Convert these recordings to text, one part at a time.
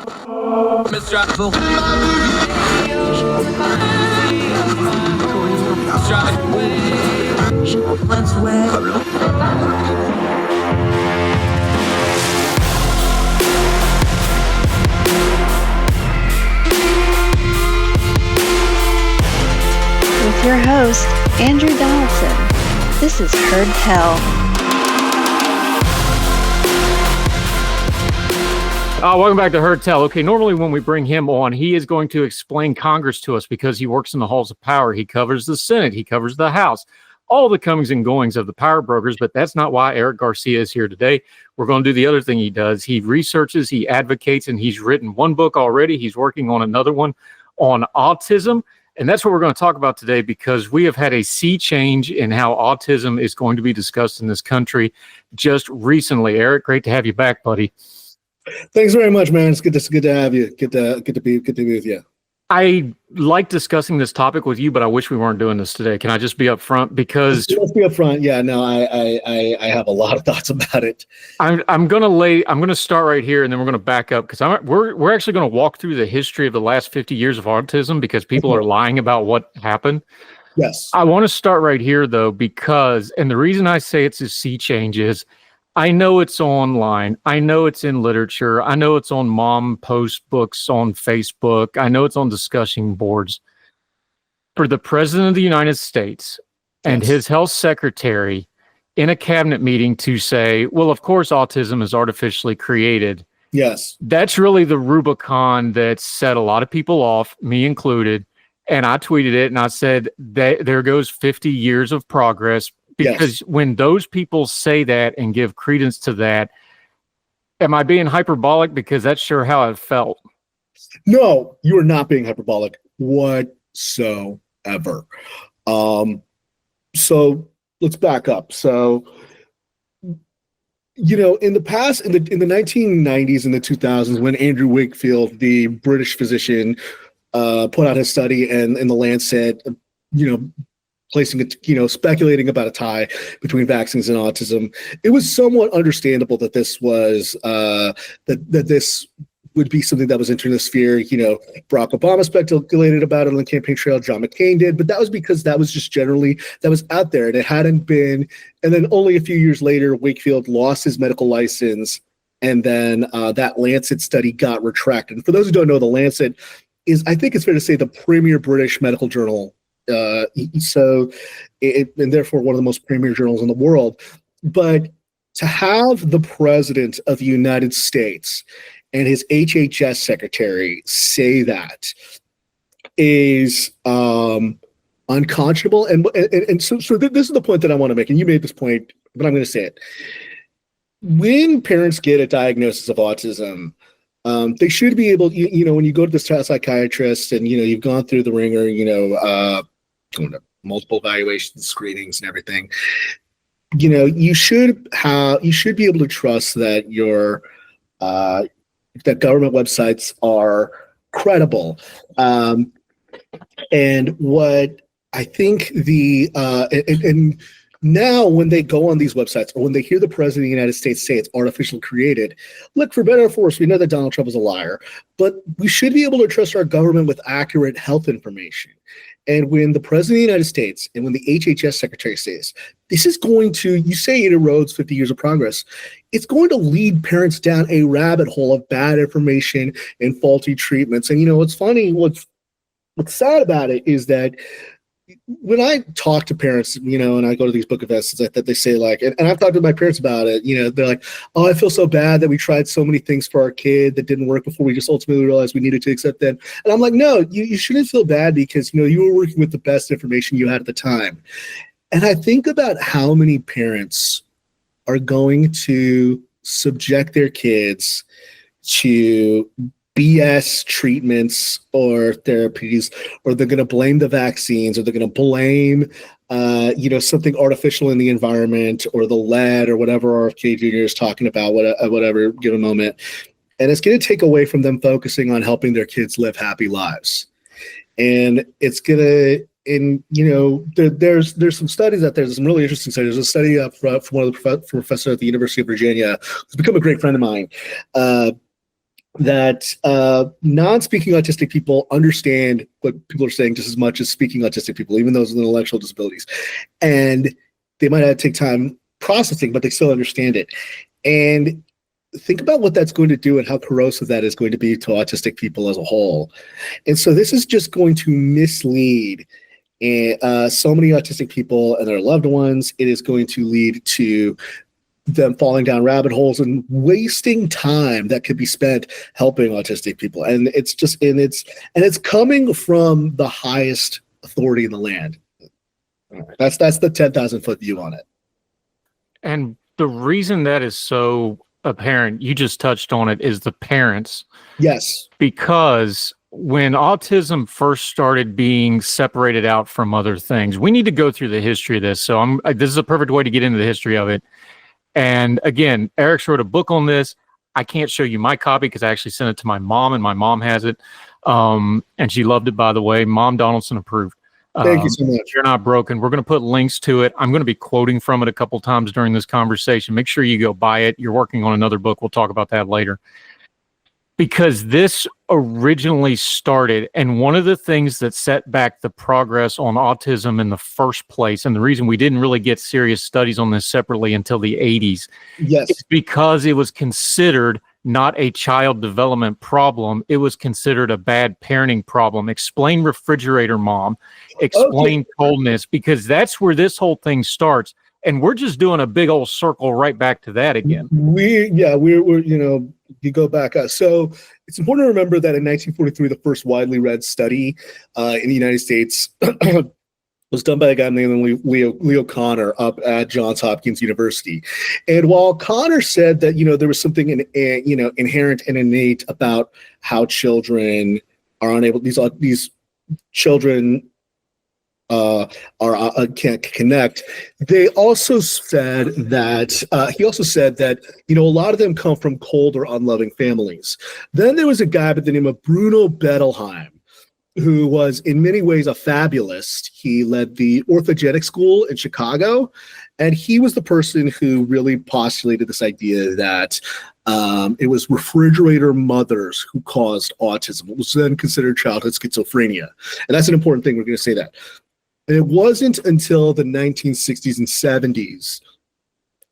With your host, Andrew Donaldson. This is Heard Tell. Welcome back to Heard Tell. Okay, normally when we bring him on, he is going to explain Congress to us because he works in the halls of power. He covers the Senate. He covers the House. All the comings and goings of the power brokers, but that's not why Eric Garcia is here today. We're going to do the other thing he does. He researches, he advocates, and he's written one book already. He's working on another one on autism. And that's what we're going to talk about today because we have had a sea change in how autism is going to be discussed in this country just recently. Eric, great to have you back, buddy. Thanks very much, man. It's good to have you. Good to be with you. I like discussing this topic with you, but I wish we weren't doing this today. Can I just be upfront? Because let's be upfront. Yeah, no, I have a lot of thoughts about it. I'm gonna start right here, and then we're gonna back up because we're actually gonna walk through the history of the last 50 years of autism because people are lying about what happened. Yes, I want to start right here though because, and the reason I say it's a sea change is I know it's online. I know it's in literature. I know it's on mom post books on Facebook. I know it's on discussion boards. For the President of the United States and his health secretary in a cabinet meeting to say, well, of course, autism is artificially created. Yes. That's really the Rubicon that set a lot of people off, me included. And I tweeted it and I said, there goes 50 years of progress. Because when those people say that and give credence to that, am I being hyperbolic? Because that's sure how it felt. No, you are not being hyperbolic whatsoever. So let's back up. So, in the past, in the 1990s and the 2000s, when Andrew Wakefield, the British physician, put out his study and in the Lancet, placing it, speculating about a tie between vaccines and autism, it was somewhat understandable that this was that this would be something that was entering the sphere. Barack Obama speculated about it on the campaign trail. John McCain did, but that was because that was just generally that was out there, and it hadn't been. And then only a few years later, Wakefield lost his medical license, and then that Lancet study got retracted. And for those who don't know, the Lancet is, I think it's fair to say, the premier British medical journal. And therefore one of the most premier journals in the world. But to have the president of the United States and his HHS secretary say that is unconscionable. And so this is the point that I want to make. And you made this point, but I'm going to say it. When parents get a diagnosis of autism, they should be able, when you go to this psychiatrist and, you've gone through the ringer, multiple evaluations, screenings, and everything. You should be able to trust that that government websites are credible. And what I think and now when they go on these websites or when they hear the president of the United States say it's artificially created, look, for better or for worse, we know that Donald Trump is a liar, but we should be able to trust our government with accurate health information. And when the president of the United States and when the HHS secretary says, this is going to, you say it erodes 50 years of progress, it's going to lead parents down a rabbit hole of bad information and faulty treatments. And what's funny, what's sad about it is that when I talk to parents, and I go to these book events that they say and I've talked to my parents about it, they're like, oh, I feel so bad that we tried so many things for our kid that didn't work before we just ultimately realized we needed to accept them. And I'm like, no, you shouldn't feel bad because, you were working with the best information you had at the time. And I think about how many parents are going to subject their kids to BS treatments or therapies, or they're going to blame the vaccines, or they're going to blame, something artificial in the environment, or the lead, or whatever RFK Jr. is talking about, whatever given moment. And it's going to take away from them focusing on helping their kids live happy lives. And it's going to, there's some studies out there. There's some really interesting studies. There's a study from one of the professors at the University of Virginia, who's become a great friend of mine. that non-speaking autistic people understand what people are saying just as much as speaking autistic people, even those with intellectual disabilities. And they might have to take time processing, but they still understand it. And think about what that's going to do and how corrosive that is going to be to autistic people as a whole. And so this is just going to mislead so many autistic people and their loved ones. It is going to lead to them falling down rabbit holes and wasting time that could be spent helping autistic people. And it's coming from the highest authority in the land. That's the 10,000 foot view on it. And the reason that is so apparent, you just touched on it, is the parents. Yes. Because when autism first started being separated out from other things, we need to go through the history of this. So this is a perfect way to get into the history of it. And again, Eric's wrote a book on this. I can't show you my copy because I actually sent it to my mom, and my mom has it. And she loved it, by the way. Mom Donaldson approved. Thank you so much. You're Not Broken. We're going to put links to it. I'm going to be quoting from it a couple times during this conversation. Make sure you go buy it. You're working on another book. We'll talk about that later. Because this originally started, and one of the things that set back the progress on autism in the first place, and the reason we didn't really get serious studies on this separately until the 80s, yes, is because it was considered not a child development problem. It was considered a bad parenting problem. Explain refrigerator mom, explain coldness, because that's where this whole thing starts. And we're just doing a big old circle right back to that again. We're you go back. So it's important to remember that in 1943, the first widely read study in the United States was done by a guy named Leo Kanner up at Johns Hopkins University. And while Kanner said that, there was something inherent and innate about how children are unable, these children can't connect. They also said that he also said that a lot of them come from cold or unloving families. Then there was a guy by the name of Bruno Bettelheim, who was in many ways a fabulist. He led the orthogenic school in Chicago, and he was the person who really postulated this idea that it was refrigerator mothers who caused autism. It was then considered childhood schizophrenia. And that's an important thing. We're going to say that. And it wasn't until the 1960s and 70s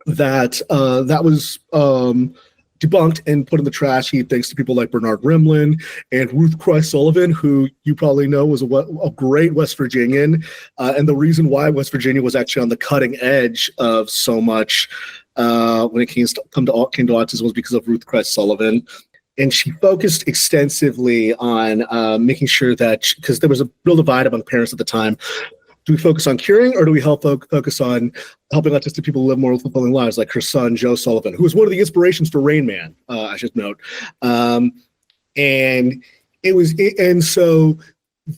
that that was debunked and put in the trash heap, thanks to people like Bernard Rimland and Ruth Christ Sullivan, who you probably know was a great West Virginian. And the reason why West Virginia was actually on the cutting edge of so much when it came to autism was because of Ruth Christ Sullivan. And she focused extensively on making sure that, because there was a real divide among parents at the time, do we focus on curing, or do we focus on helping autistic people live more fulfilling lives, like her son, Joe Sullivan, who was one of the inspirations for Rain Man, I should note. And so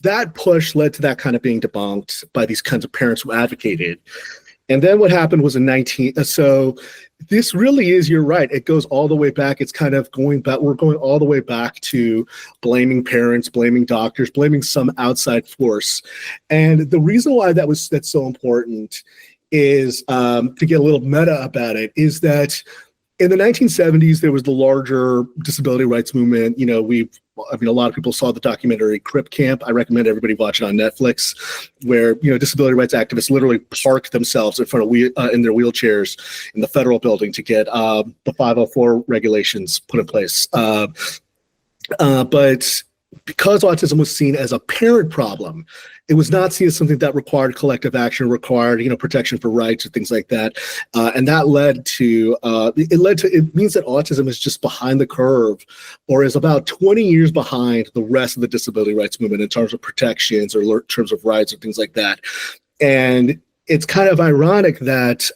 that push led to that kind of being debunked by these kinds of parents who advocated. And then what happened was so this really is, you're right, it goes all the way back. It's kind of going back, we're going all the way back to blaming parents, blaming doctors, blaming some outside force. And the reason why that's so important is, to get a little meta about it, is that in the 1970s, there was the larger disability rights movement. A lot of people saw the documentary Crip Camp. I recommend everybody watch it on Netflix, where, disability rights activists literally park themselves in front of in their wheelchairs in the federal building to get the 504 regulations put in place. But because autism was seen as a parent problem, it was not seen as something that required collective action, required, protection for rights or things like that. And that led to, it means that autism is just behind the curve, or is about 20 years behind the rest of the disability rights movement in terms of protections or in terms of rights or things like that. And it's kind of ironic that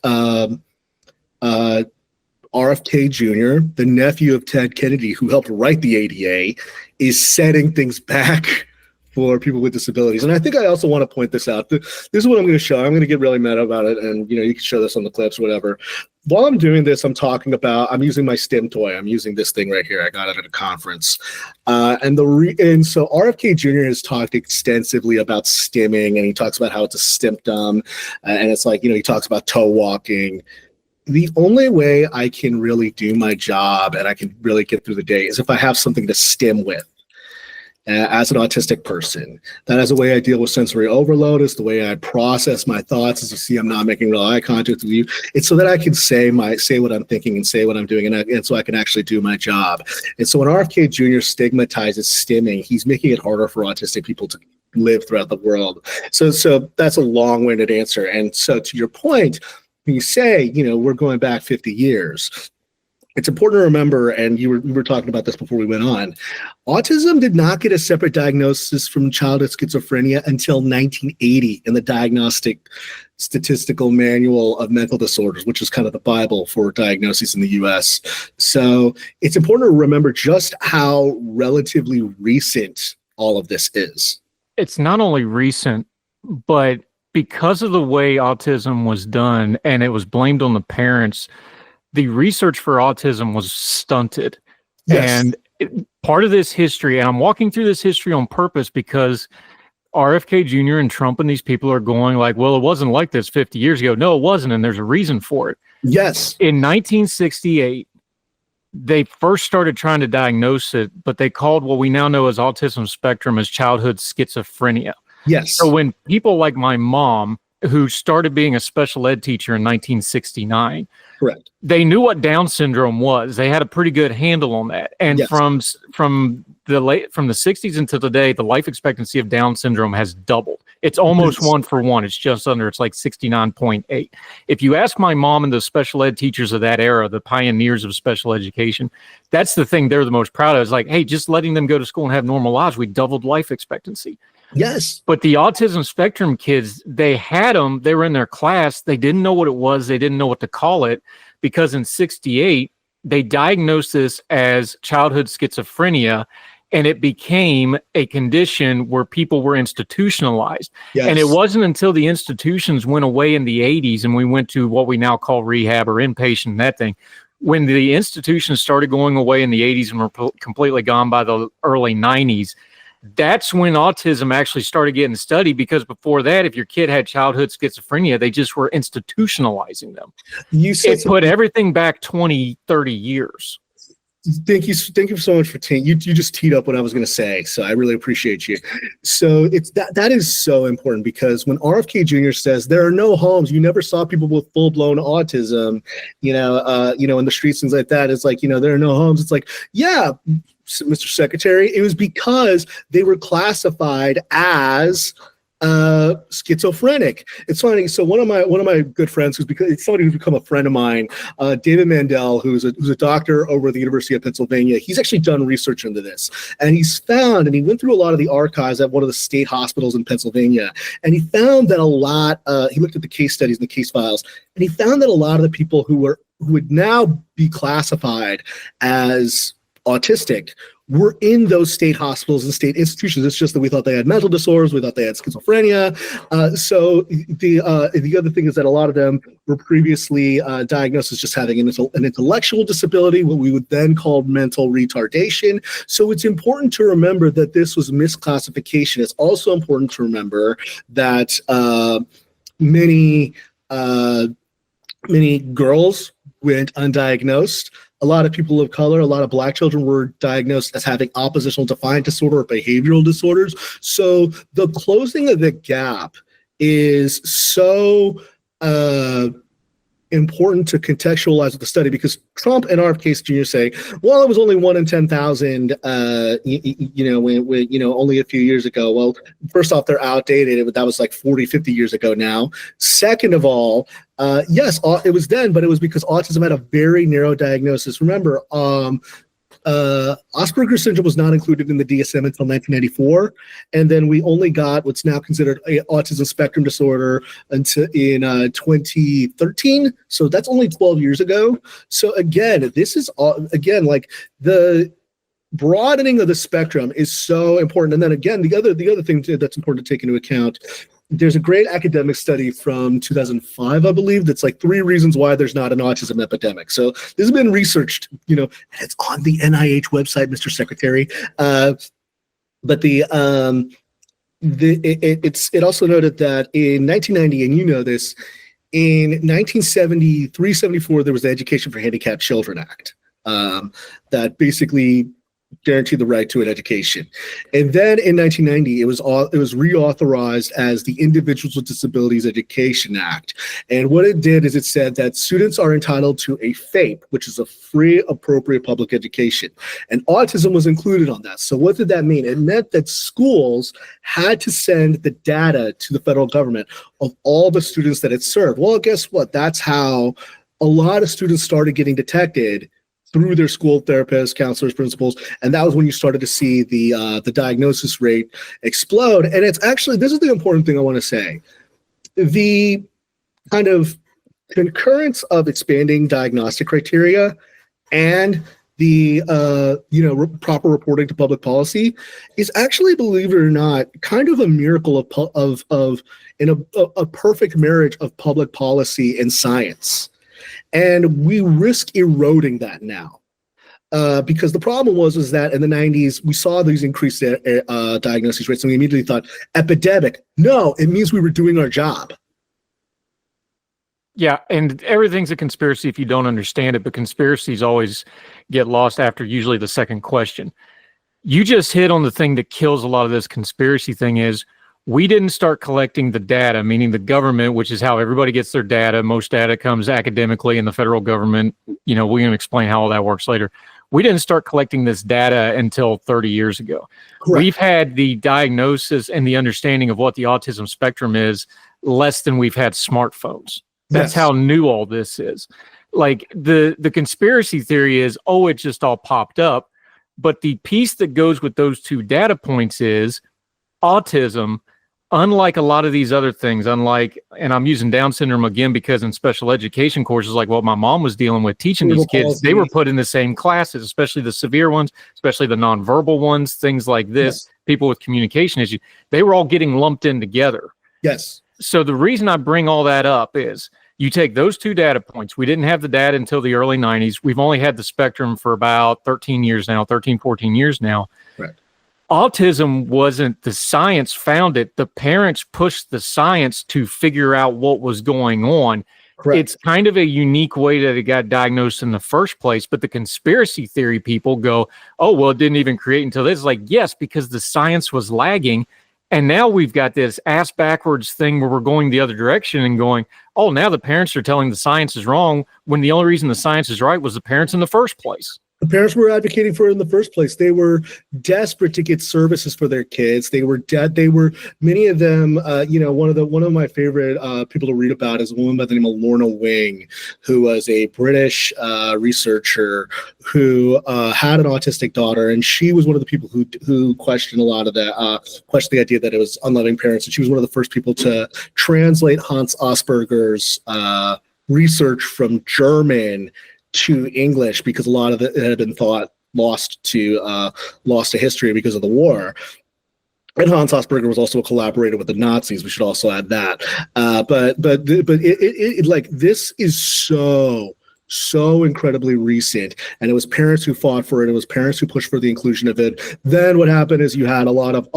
RFK Jr., the nephew of Ted Kennedy, who helped write the ADA, is setting things back for people with disabilities. And I think I also want to point this out. This is what I'm going to show. I'm going to get really meta about it, and you can show this on the clips, whatever. While I'm doing this, I'm using my STEM toy. I'm using this thing right here. I got it at a conference. And so RFK Jr. has talked extensively about stimming, and he talks about how it's a symptom. And it's like, he talks about toe walking. the only way I can really do my job and I can really get through the day is if I have something to stim with. As an autistic person, that is the way I deal with sensory overload. Is the way I process my thoughts. As you see, I'm not making real eye contact with you. It's so that I can say what I'm thinking and say what I'm doing, and so I can actually do my job. And so when RFK Jr. stigmatizes stimming, he's making it harder for autistic people to live throughout the world. So that's a long-winded answer. And so to your point, when you say, we're going back 50 years. It's important to remember, and we were talking about this before we went on, autism did not get a separate diagnosis from childhood schizophrenia until 1980 in the Diagnostic Statistical Manual of Mental Disorders, which is kind of the Bible for diagnoses in the US. So it's important to remember just how relatively recent all of this is. It's not only recent, but because of the way autism was done and it was blamed on the parents, the research for autism was stunted. Yes. And part of this history, and I'm walking through this history on purpose because RFK Jr. and Trump and these people are going like, well, it wasn't like this 50 years ago. No, it wasn't. And there's a reason for it. Yes. In 1968, they first started trying to diagnose it, but they called what we now know as autism spectrum as childhood schizophrenia. Yes. So when people like my mom, who started being a special ed teacher in 1969, correct, they knew what Down syndrome was. They had a pretty good handle on that. And yes. from the 60s until today, the life expectancy of Down syndrome has doubled. It's almost 1 for 1. It's just under. It's like 69.8. If you ask my mom and the special ed teachers of that era, the pioneers of special education, that's the thing they're the most proud of. It's like, hey, just letting them go to school and have normal lives, we doubled life expectancy. Yes. But the autism spectrum kids, they had them, they were in their class, they didn't know what it was, they didn't know what to call it, because in 68, they diagnosed this as childhood schizophrenia, and it became a condition where people were institutionalized. Yes. And it wasn't until the institutions went away in the 80s and we went to what we now call rehab or inpatient, that thing. When the institutions started going away in the 80s and were completely gone by the early 90s, that's when autism actually started getting studied, because before that, if your kid had childhood schizophrenia, they just were institutionalizing them. It put everything back 20, 30 years. Thank you so much for you just teed up what I was going to say, so I really appreciate you. So it's that is so important, because when RFK Jr. says there are no homes, you never saw people with full-blown autism, in the streets, things like that. It's like, there are no homes. It's like, yeah, Mr. Secretary, it was because they were classified as schizophrenic. It's funny. So one of my good friends, it's somebody who's become a friend of mine, David Mandel, who's a doctor over at the University of Pennsylvania. He's actually done research into this, and he went through a lot of the archives at one of the state hospitals in Pennsylvania, and he found that he looked at the case studies and the case files, and he found that a lot of the people who would now be classified as autistic were in those state hospitals and state institutions. It's just that we thought they had mental disorders, we thought they had schizophrenia. So the other thing is that a lot of them were previously diagnosed as just having an intellectual disability, what we would then call mental retardation. So it's important to remember that this was misclassification. It's also important to remember that many girls went undiagnosed. A lot of people of color, a lot of Black children were diagnosed as having oppositional defiant disorder or behavioral disorders. So the closing of the gap is so important to contextualize the study, because Trump and RFK Jr. say, well, it was only 1 in 10,000, only a few years ago. Well, first off, they're outdated. That was like 40, 50 years ago now. Second of all, yes, it was then, but it was because autism had a very narrow diagnosis. Remember, Asperger's syndrome was not included in the DSM until 1994, and then we only got what's now considered an autism spectrum disorder until in 2013. So that's only 12 years ago. So again, this is like the broadening of the spectrum is so important. And then again, the other thing that's important to take into account. There's a great academic study from 2005, I believe, that's like 3 reasons why there's not an autism epidemic. So this has been researched, and it's on the NIH website, Mr. Secretary. But it also noted that in 1990, and you know this, In 1973, 74, there was the Education for Handicapped Children Act that basically guaranteed the right to an education. And then in 1990, it was reauthorized as the Individuals with Disabilities Education Act. And what it did is it said that students are entitled to a FAPE, which is a free, appropriate public education. And autism was included on that. So what did that mean? It meant that schools had to send the data to the federal government of all the students that it served. Well, guess what? That's how a lot of students started getting detected through their school therapists, counselors, principals, and that was when you started to see the diagnosis rate explode. And it's actually, this is the important thing I want to say, the kind of concurrence of expanding diagnostic criteria and the proper reporting to public policy is actually, believe it or not, kind of a miracle of a perfect marriage of public policy and science. And we risk eroding that now. Because the problem was that in the 90s, we saw these increased diagnosis rates, and we immediately thought, epidemic. No, it means we were doing our job. Yeah, and everything's a conspiracy if you don't understand it, but conspiracies always get lost after usually the second question. You just hit on the thing that kills a lot of this conspiracy thing is, we didn't start collecting the data, meaning the government, which is how everybody gets their data. Most data comes academically in the federal government. You know, we can explain how all that works later. We didn't start collecting this data until 30 years ago. Correct. We've had the diagnosis and the understanding of what the autism spectrum is less than we've had smartphones. That's how new all this is. Like the conspiracy theory is, oh, it just all popped up. But the piece that goes with those two data points is autism, unlike a lot of these other things, and I'm using Down syndrome again because in special education courses, like what my mom was dealing with teaching these kids, they were put in the same classes, especially the severe ones, especially the nonverbal ones, things like this, people with communication issues, they were all getting lumped in together. Yes. So the reason I bring all that up is you take those two data points. We didn't have the data until the early 90s. We've only had the spectrum for about 14 years now. Right. Autism wasn't the science found it. The parents pushed the science to figure out what was going on. Correct. It's kind of a unique way that it got diagnosed in the first place. But the conspiracy theory people go, oh, well, it didn't even create until this. Like, yes, because the science was lagging. And now we've got this ass backwards thing where we're going the other direction and going, oh, now the parents are telling the science is wrong when the only reason the science is right was the parents in the first place. The parents were advocating for it in the first place. They were desperate to get services for their kids. They were many of them, one of my favorite people to read about is a woman by the name of Lorna Wing, who was a British researcher who had an autistic daughter. And she was one of the people who questioned a lot of that, questioned the idea that it was unloving parents. And she was one of the first people to translate Hans Asperger's research from German to English, because a lot of it had been thought lost to history because of the war. And Hans Asperger was also a collaborator with the Nazis. We should also add that. But it like, this is so incredibly recent, and it was parents who fought for it. It was parents who pushed for the inclusion of it. Then what happened is you had a lot of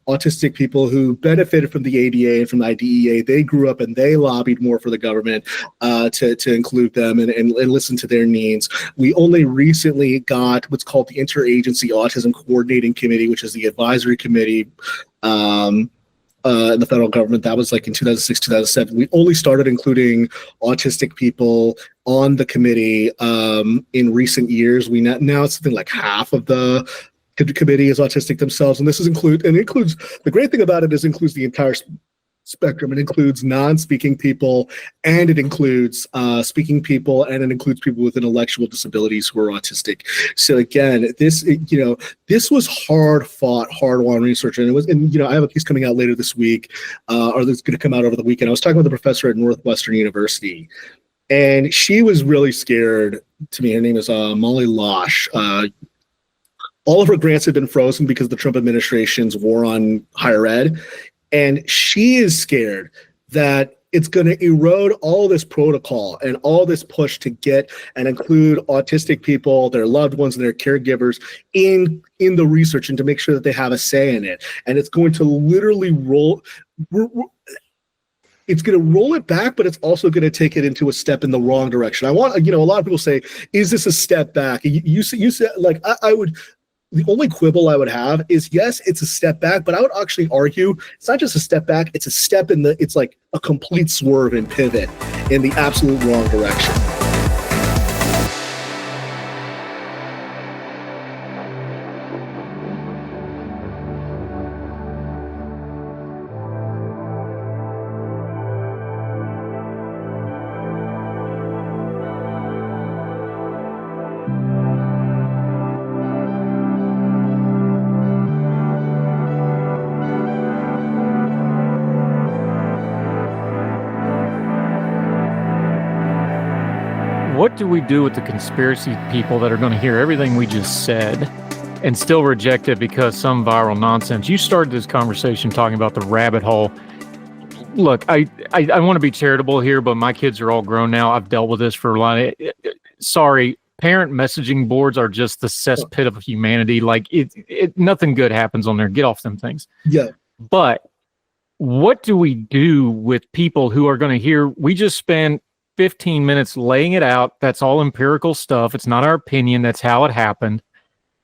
autistic people who benefited from the ADA and from the IDEA. They grew up and they lobbied more for the government to include them and listen to their needs. We only recently got what's called the Interagency Autism Coordinating Committee, which is the advisory committee in the federal government. That was like in 2006, 2007. We only started including autistic people on the committee in recent years. Now it's something like half of the committee is autistic themselves, and this includes the great thing about it is includes the entire spectrum. It includes non-speaking people, and it includes speaking people, and it includes people with intellectual disabilities who are autistic. So again, this was hard-fought, hard-won research, and I have a piece coming out later this week, or that's going to come out over the weekend. I was talking with a professor at Northwestern University, and she was really scared to me. Her name is Molly Losh. All of her grants have been frozen because of the Trump administration's war on higher ed. And she is scared that it's going to erode all this protocol and all this push to get and include autistic people, their loved ones, and their caregivers in the research, and to make sure that they have a say in it. And it's going to literally it's going to roll it back, but it's also going to take it into a step in the wrong direction. I want, a lot of people say, is this a step back? You said, like, I would, the only quibble I would have is, yes, it's a step back, but I would actually argue it's not just a step back, it's a step it's like a complete swerve and pivot in the absolute wrong direction. What do we do with the conspiracy people that are going to hear everything we just said and still reject it because some viral nonsense? You started this conversation talking about the rabbit hole. Look, I want to be charitable here, but my kids are all grown now. I've dealt with this for a lot. Sorry, parent messaging boards are just the cesspit of humanity. Like nothing good happens on there. Get off them things. Yeah. But what do we do with people who are going to hear, we just spent 15 minutes laying it out. That's all empirical stuff. It's not our opinion. That's how it happened.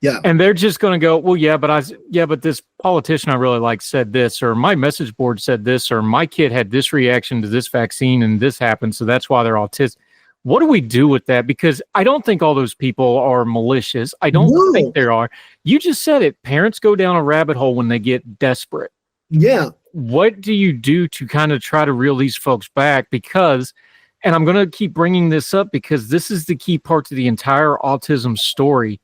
Yeah. And they're just going to go, well, but this politician I really like said this, or my message board said this, or my kid had this reaction to this vaccine and this happened, so that's why they're autistic. What do we do with that? Because I don't think all those people are malicious. I don't think there are. You just said it. Parents go down a rabbit hole when they get desperate. Yeah. What do you do to kind of try to reel these folks back? Because, and I'm going to keep bringing this up because this is the key part to the entire autism story.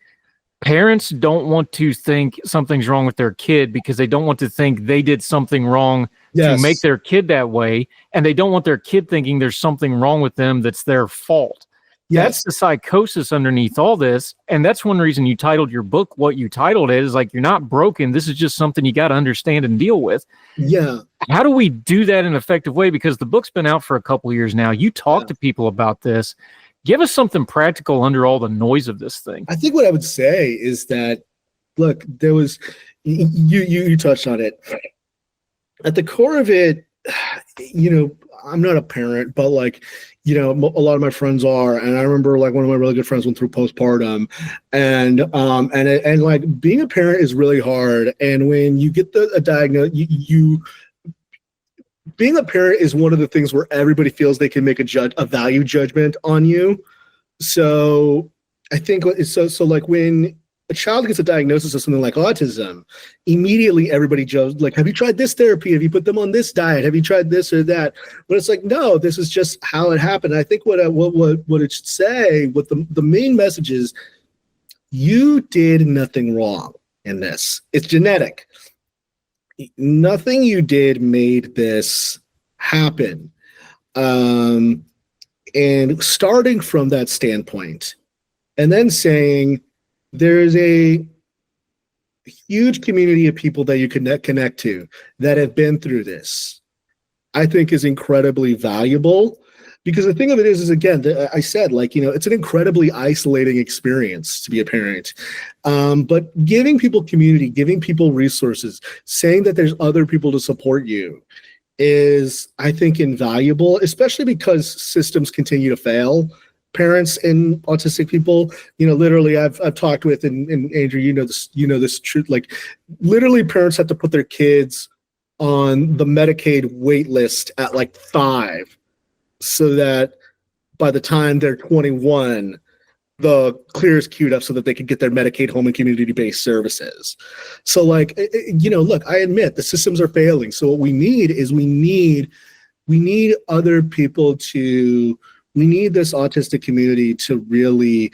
Parents don't want to think something's wrong with their kid because they don't want to think they did something wrong to make their kid that way. And they don't want their kid thinking there's something wrong with them that's their fault. Yes. That's the psychosis underneath all this. And that's one reason you titled your book what you titled it, is like, you're not broken. This is just something you got to understand and deal with. Yeah. How do we do that in an effective way? Because the book's been out for a couple of years now. You talk to people about this. Give us something practical under all the noise of this thing. I think what I would say is that, look, there was, you touched on it. At the core of it, I'm not a parent, but like, a lot of my friends are, and I remember like one of my really good friends went through postpartum, and like being a parent is really hard. And when you get a diagnosis, being a parent is one of the things where everybody feels they can make a value judgment on you. So I think so like when a child gets a diagnosis of something like autism, immediately everybody judges, like, have you tried this therapy? Have you put them on this diet? Have you tried this or that? But it's like, no, this is just how it happened. I think what it should say, what the main message is, you did nothing wrong in this. It's genetic. Nothing you did made this happen. And starting from that standpoint, and then saying there's a huge community of people that you can connect to that have been through this, I think is incredibly valuable. Because the thing of it is again, I said, like, it's an incredibly isolating experience to be a parent. But giving people community, giving people resources, saying that there's other people to support you is, I think, invaluable, especially because systems continue to fail parents and autistic people. Literally I've talked with, and Andrew, this truth, like literally parents have to put their kids on the Medicaid wait list at like 5. So that by the time they're 21, the clear is queued up so that they can get their Medicaid home and community-based services. So like, look, I admit the systems are failing. So what we need is we need other people we need this autistic community to really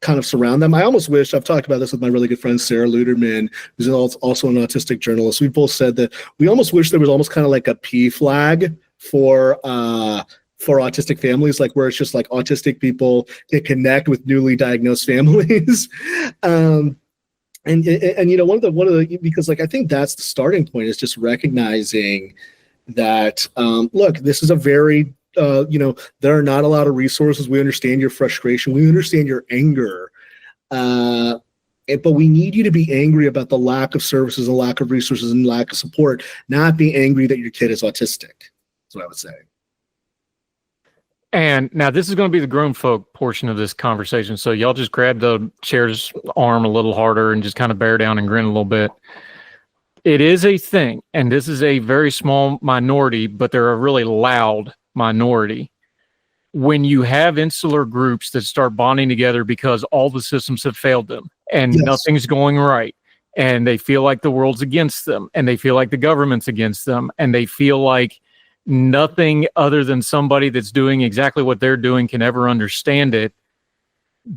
kind of surround them. I almost wish, I've talked about this with my really good friend, Sarah Luderman, who's also an autistic journalist. We both said that we almost wish there was almost kind of like a P flag for autistic families, like where it's just like autistic people can connect with newly diagnosed families. One of the, because like, I think that's the starting point, is just recognizing that, look, this is a very, there are not a lot of resources. We understand your frustration. We understand your anger. But we need you to be angry about the lack of services, the lack of resources, and lack of support, not be angry that your kid is autistic. That's what I would say. And now this is going to be the grown folk portion of this conversation. So y'all just grab the chair's arm a little harder and just kind of bear down and grin a little bit. It is a thing, and this is a very small minority, but they're a really loud minority. When you have insular groups that start bonding together because all the systems have failed them and nothing's going right, and they feel like the world's against them, and they feel like the government's against them, and they feel like nothing other than somebody that's doing exactly what they're doing can ever understand it.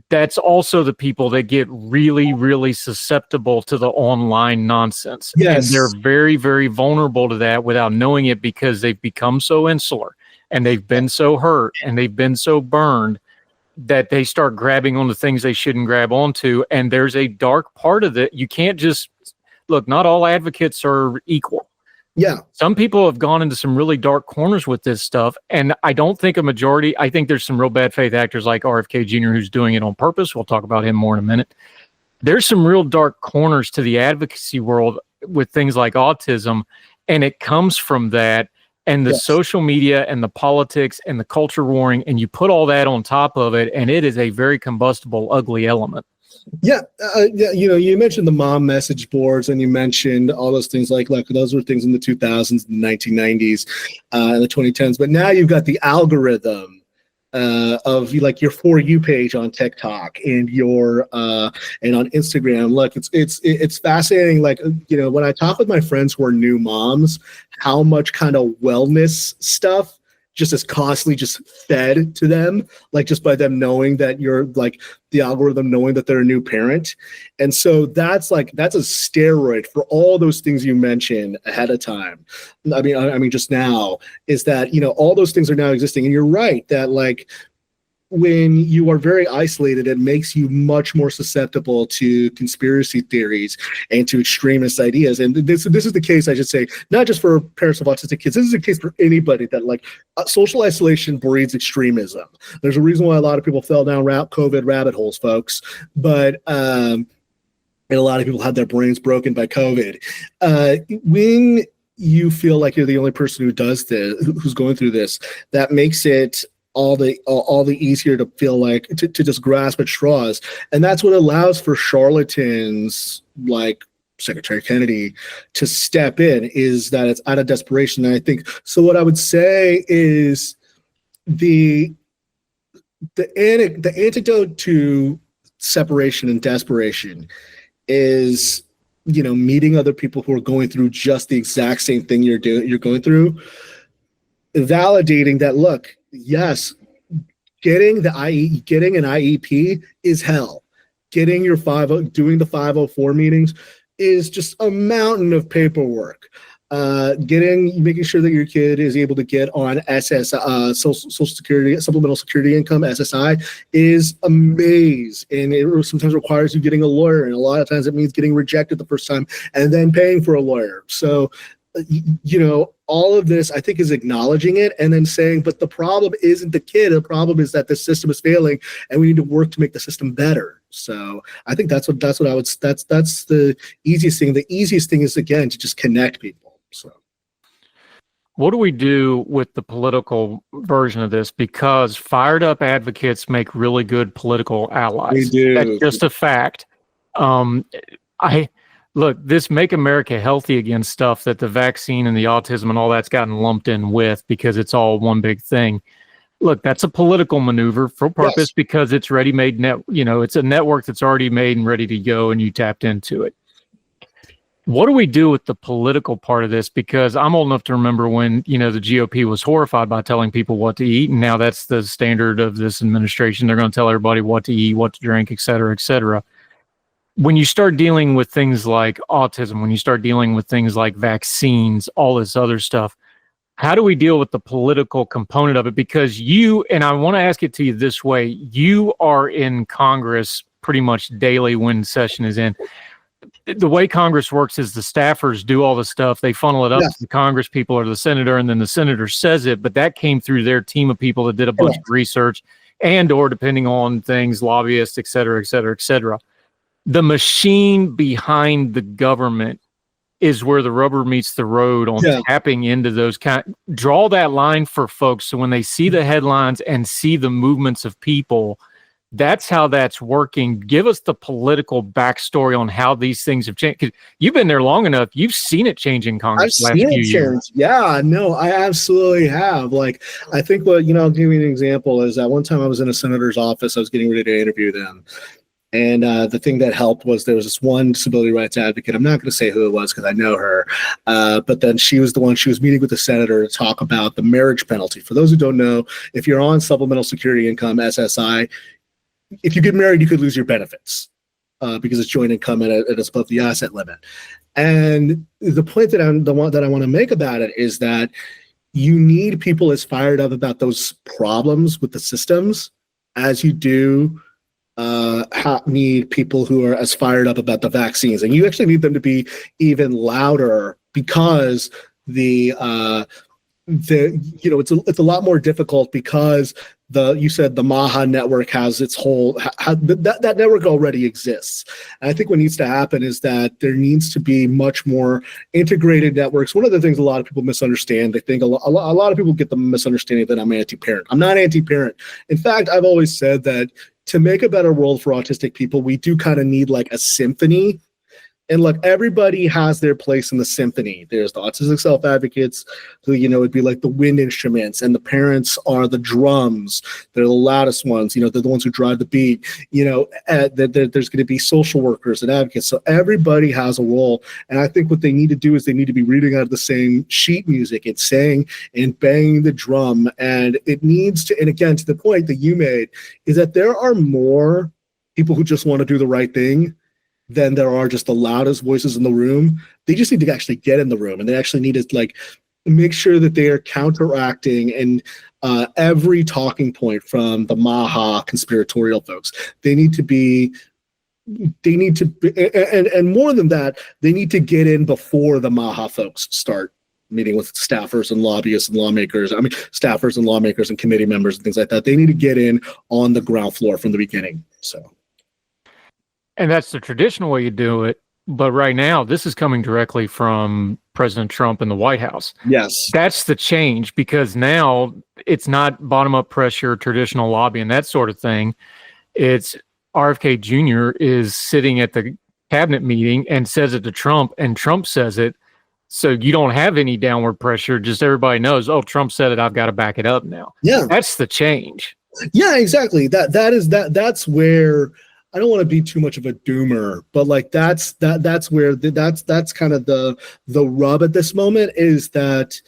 That's also the people that get really, really susceptible to the online nonsense. Yes. And they're very, very vulnerable to that without knowing it because they've become so insular and they've been so hurt and they've been so burned that they start grabbing on the things they shouldn't grab onto. And there's a dark part of it. You can't just look, not all advocates are equal. Yeah. Some people have gone into some really dark corners with this stuff. And I don't think a majority, I think there's some real bad faith actors like RFK Jr. who's doing it on purpose. We'll talk about him more in a minute. There's some real dark corners to the advocacy world with things like autism. And it comes from that and the social media and the politics and the culture warring. And you put all that on top of it. And it is a very combustible, ugly element. Yeah, you mentioned the mom message boards, and you mentioned all those things like those were things in the 2000s, the 1990s, and the 2010s. But now you've got the algorithm of your For You page on TikTok and your and on Instagram. Look, it's fascinating. When I talk with my friends who are new moms, how much kind of wellness stuff just is constantly just fed to them, just by them knowing that you're the algorithm knowing that they're a new parent. And so that's a steroid for all those things you mentioned ahead of time. I mean, just now is that, all those things are now existing. And you're right that when you are very isolated, it makes you much more susceptible to conspiracy theories and to extremist ideas. And this is the case, I should say, not just for parents of autistic kids. This is the case for anybody that social isolation breeds extremism. There's a reason why a lot of people fell down COVID rabbit holes, folks. But and a lot of people had their brains broken by COVID. When you feel like you're the only person who does this, who's going through this, that makes it all the easier to feel like to just grasp at straws. And that's what allows for charlatans like Secretary Kennedy to step in, is that it's out of desperation. And I think so. What I would say is the antidote to separation and desperation is meeting other people who are going through just the exact same thing you're going through, validating that, look, yes, getting an IEP is hell. Doing the 504 meetings is just a mountain of paperwork. Making sure that your kid is able to get on Social Security, Supplemental Security Income, SSI, is a maze, and it sometimes requires you getting a lawyer, and a lot of times it means getting rejected the first time and then paying for a lawyer. So all of this, I think, is acknowledging it and then saying, but the problem isn't the kid. The problem is that the system is failing, and we need to work to make the system better. So I think that's the easiest thing. The easiest thing is, again, to just connect people. So what do we do with the political version of this? Because fired up advocates make really good political allies. We do. That's just a fact. Look, this Make America Healthy Again stuff that the vaccine and the autism and all that's gotten lumped in with because it's all one big thing. Look, that's a political maneuver for purpose because it's ready-made it's a network that's already made and ready to go and you tapped into it. What do we do with the political part of this? Because I'm old enough to remember when, the GOP was horrified by telling people what to eat. And now that's the standard of this administration. They're going to tell everybody what to eat, what to drink, et cetera, et cetera. When you start dealing with things like autism, when you start dealing with things like vaccines, all this other stuff, how do we deal with the political component of it? Because and I want to ask it to you this way, you are in Congress pretty much daily when session is in. The way Congress works is the staffers do all the stuff. They funnel it up to the Congress people or the senator, and then the senator says it. But that came through their team of people that did a bunch of research and or depending on things, lobbyists, et cetera, et cetera, et cetera. The machine behind the government is where the rubber meets the road on tapping into those draw that line for folks. So when they see the headlines and see the movements of people, that's how that's working. Give us the political backstory on how these things have changed. 'Cause you've been there long enough. You've seen it change in Congress last few years. Yeah, no, I absolutely have. Like, I think I'll give you an example is that one time I was in a senator's office. I was getting ready to interview them. And the thing that helped was there was this one disability rights advocate. I'm not going to say who it was because I know her. But then she was meeting with the senator to talk about the marriage penalty. For those who don't know, if you're on supplemental security income, SSI, if you get married, you could lose your benefits because it's joint income and it's above the asset limit. And the point that I want to make about it is that you need people as fired up about those problems with the systems as you do need people who are as fired up about the vaccines, and you actually need them to be even louder because it's a lot more difficult because you said the MAHA network has its whole that network already exists. And I think what needs to happen is that there needs to be much more integrated networks. One of the things a lot of people misunderstand, they think a lot of people get the misunderstanding that I'm anti-parent. I'm not anti-parent. In fact, I've always said that to make a better world for autistic people, we do kind of need like a symphony. And look, everybody has their place in the symphony. There's the autistic self-advocates who, would be like the wind instruments, and the parents are the drums. They're the loudest ones. They're the ones who drive the beat. There's going to be social workers and advocates. So everybody has a role. And I think what they need to do is they need to be reading out of the same sheet music and saying and banging the drum. And it needs to, and again, to the point that you made, is that there are more people who just want to do the right thing than there are just the loudest voices in the room. They just need to actually get in the room, and they actually need to make sure that they are counteracting and every talking point from the MAHA conspiratorial folks. They need to be, and more than that, they need to get in before the MAHA folks start meeting with staffers and lobbyists and lawmakers. Staffers and lawmakers and committee members and things like that. They need to get in on the ground floor from the beginning. So. And that's the traditional way you do it. But right now, this is coming directly from President Trump in the White House. Yes. That's the change, because now it's not bottom-up pressure, traditional lobbying, that sort of thing. It's RFK Jr. is sitting at the cabinet meeting and says it to Trump, and Trump says it. So you don't have any downward pressure. Just everybody knows, oh, Trump said it, I've got to back it up now. Yeah. That's the change. Yeah, exactly. That's where, I don't want to be too much of a doomer, but that's kind of the rub at this moment, is that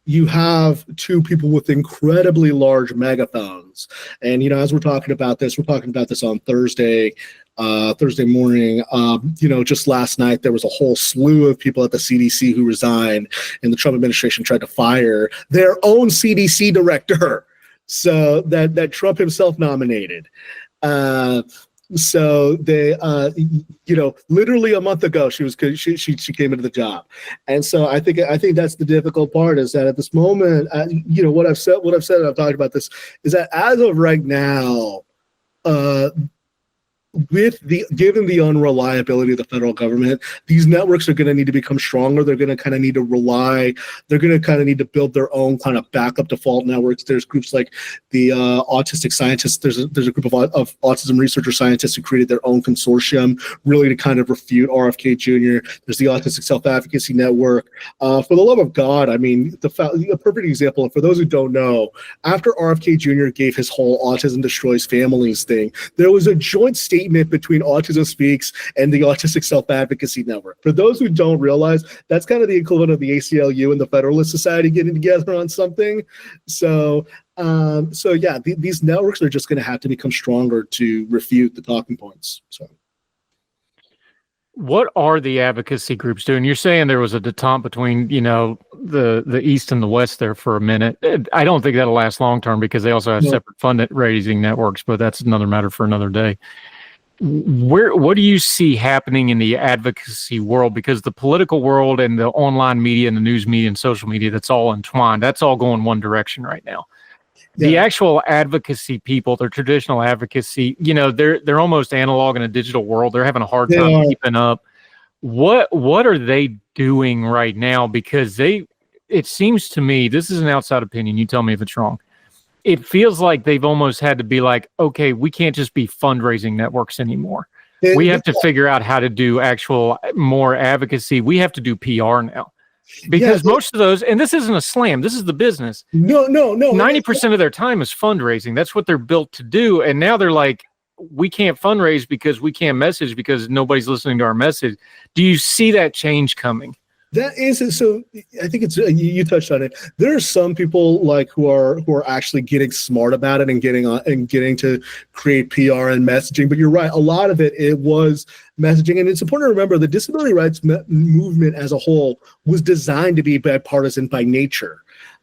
you have two people with incredibly large megaphones. And, as we're talking about this on Thursday morning. Just last night, there was a whole slew of people at the CDC who resigned, and the Trump administration tried to fire their own CDC director. So that Trump himself nominated. So they, literally a month ago, she came into the job, and so I think that's the difficult part, is that at this moment, what I've said, and I've talked about this, is that as of right now, given the unreliability of the federal government, these networks are going to need to become stronger. They're going to kind of need to build their own kind of backup default networks. There's groups like the autistic scientists. There's a group of autism researcher scientists who created their own consortium, really to kind of refute RFK Jr. There's the Autistic Self-Advocacy Network. For the love of God, a perfect example, and for those who don't know, after RFK Jr. gave his whole Autism Destroys Families thing, there was a joint statement between Autism Speaks and the Autistic Self-Advocacy Network. For those who don't realize, that's kind of the equivalent of the ACLU and the Federalist Society getting together on something. So yeah, these networks are just going to have to become stronger to refute the talking points. So. What are the advocacy groups doing? You're saying there was a detente between, the East and the West there for a minute. I don't think that'll last long term, because they also have separate fundraising networks, but that's another matter for another day. What do you see happening in the advocacy world? Because the political world and the online media and the news media and social media, that's all entwined. That's all going one direction right now. Yeah. The actual advocacy people, their traditional advocacy, they're almost analog in a digital world. They're having a hard time keeping up. What are they doing right now? Because it seems to me, this is an outside opinion, you tell me if it's wrong. It feels like they've almost had to be like, okay, we can't just be fundraising networks anymore. We have to figure out how to do actual more advocacy. We have to do PR now. Because most of those, and this isn't a slam, this is the business. No. 90% of their time is fundraising. That's what they're built to do. And now they're like, we can't fundraise because we can't message because nobody's listening to our message. Do you see that change coming? That is so. I think it's you touched on it. There are some people like who are actually getting smart about it and getting to create PR and messaging. But you're right. A lot of it was messaging, and it's important to remember the disability rights movement as a whole was designed to be bipartisan by nature.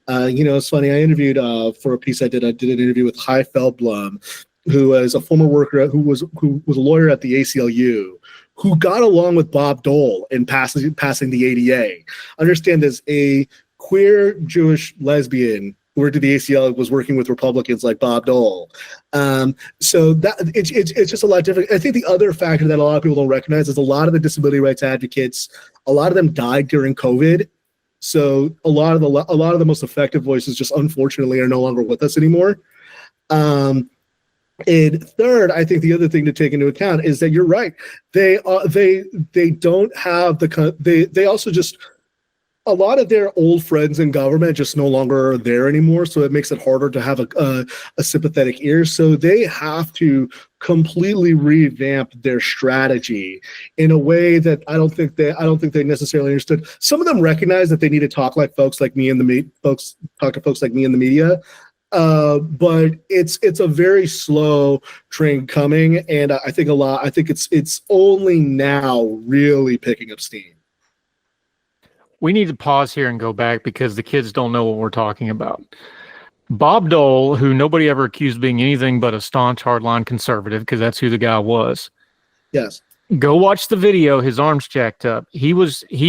It's funny. I interviewed for a piece I did. I did an interview with Hy Feldblum, who was a former worker who was a lawyer at the ACLU, who got along with Bob Dole in passing the ADA. Understand, as a queer Jewish lesbian who worked at the ACLU was working with Republicans like Bob Dole. So that it's just a lot different. I think the other factor that a lot of people don't recognize is a lot of the disability rights advocates, a lot of them died during COVID. So a lot of the most effective voices just unfortunately are no longer with us anymore. And third, I think the other thing to take into account is that you're right. They don't have they also just, a lot of their old friends in government just no longer are there anymore. So it makes it harder to have a sympathetic ear. So they have to completely revamp their strategy in a way that I don't think they necessarily understood. Some of them recognize that they need to talk like folks like me in the talk to folks like me in the media. But it's a very slow train coming, and I think it's only now really picking up steam. We need to pause here and go back because the kids don't know what we're talking about. Bob Dole, who nobody ever accused of being anything but a staunch hardline conservative, because that's who the guy was. Yes. Go watch the video. His arm's jacked up. He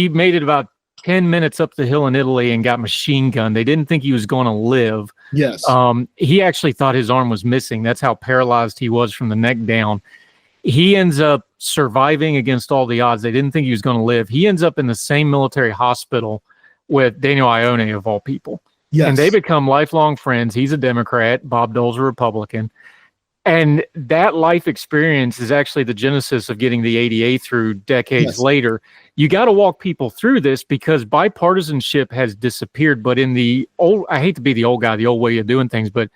made it about 10 minutes up the hill in Italy and got machine gunned. They didn't think he was going to live. Yes. He actually thought his arm was missing. That's how paralyzed he was from the neck down. He ends up surviving against all the odds. They didn't think he was going to live. He ends up in the same military hospital with Daniel Ione, of all people. Yes. And they become lifelong friends. He's a Democrat. Bob Dole's a Republican. And that life experience is actually the genesis of getting the ADA through decades later. You got to walk people through this because bipartisanship has disappeared. But in the old, I hate to be the old guy, the old way of doing things, but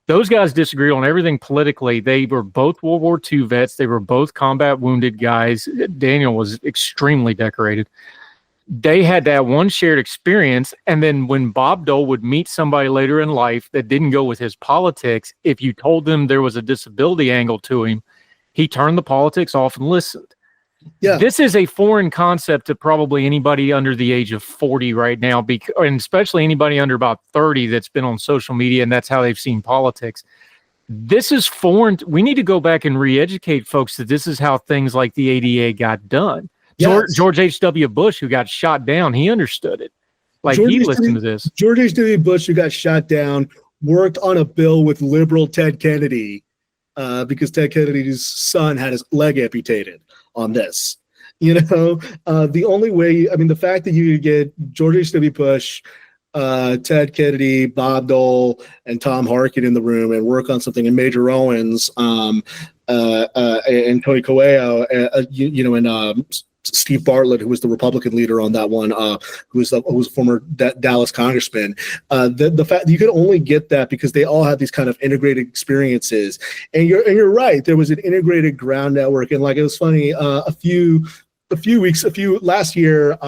those guys disagreed on everything politically. They were both World War II vets. They were both combat wounded guys. Daniel was extremely decorated. They had that one shared experience. And then when Bob Dole would meet somebody later in life that didn't go with his politics, if you told them there was a disability angle to him, he turned the politics off and listened. Yeah. This is a foreign concept to probably anybody under the age of 40 right now, and especially anybody under about 30 that's been on social media and that's how they've seen politics. This is foreign. We need to go back and re-educate folks that this is how things like the ADA got done. Yes. George H.W. Bush, who got shot down, he understood it. Like he listened to this. George H.W. Bush, who got shot down, worked on a bill with liberal Ted Kennedy because Ted Kennedy's son had his leg amputated on this. The only way, the fact that you could get George H.W. Bush, Ted Kennedy, Bob Dole, and Tom Harkin in the room and work on something, and Major Owens, and Tony Coelho, and Steve Bartlett, who was the Republican leader on that one, who was a former Dallas congressman. The fact that you could only get that because they all had these kind of integrated experiences. And you're right, there was an integrated ground network. And like, it was funny, last year,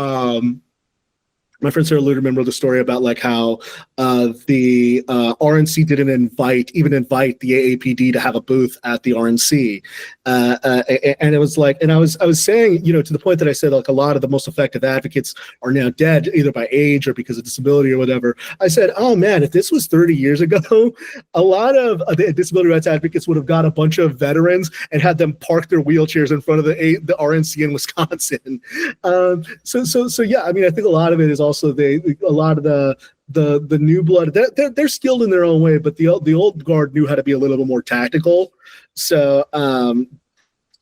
my friend Sarah Luderman wrote a story about like how the RNC didn't invite the AAPD to have a booth at the RNC, and it was like, and I was saying, to the point that I said, like, a lot of the most effective advocates are now dead, either by age or because of disability or whatever. I said, oh man, if this was 30 years ago, a lot of the disability rights advocates would have got a bunch of veterans and had them park their wheelchairs in front of the RNC in Wisconsin. So yeah, I think a lot of it is also a lot of the new blood. They're skilled in their own way, but the old guard knew how to be a little bit more tactical. So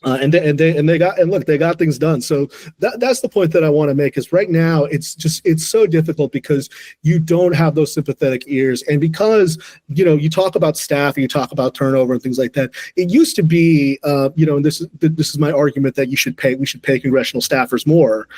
They got things done. So that's the point that I want to make, is right now it's so difficult because you don't have those sympathetic ears, and because you talk about staff and you talk about turnover and things like that. It used to be and this is my argument, that we should pay congressional staffers more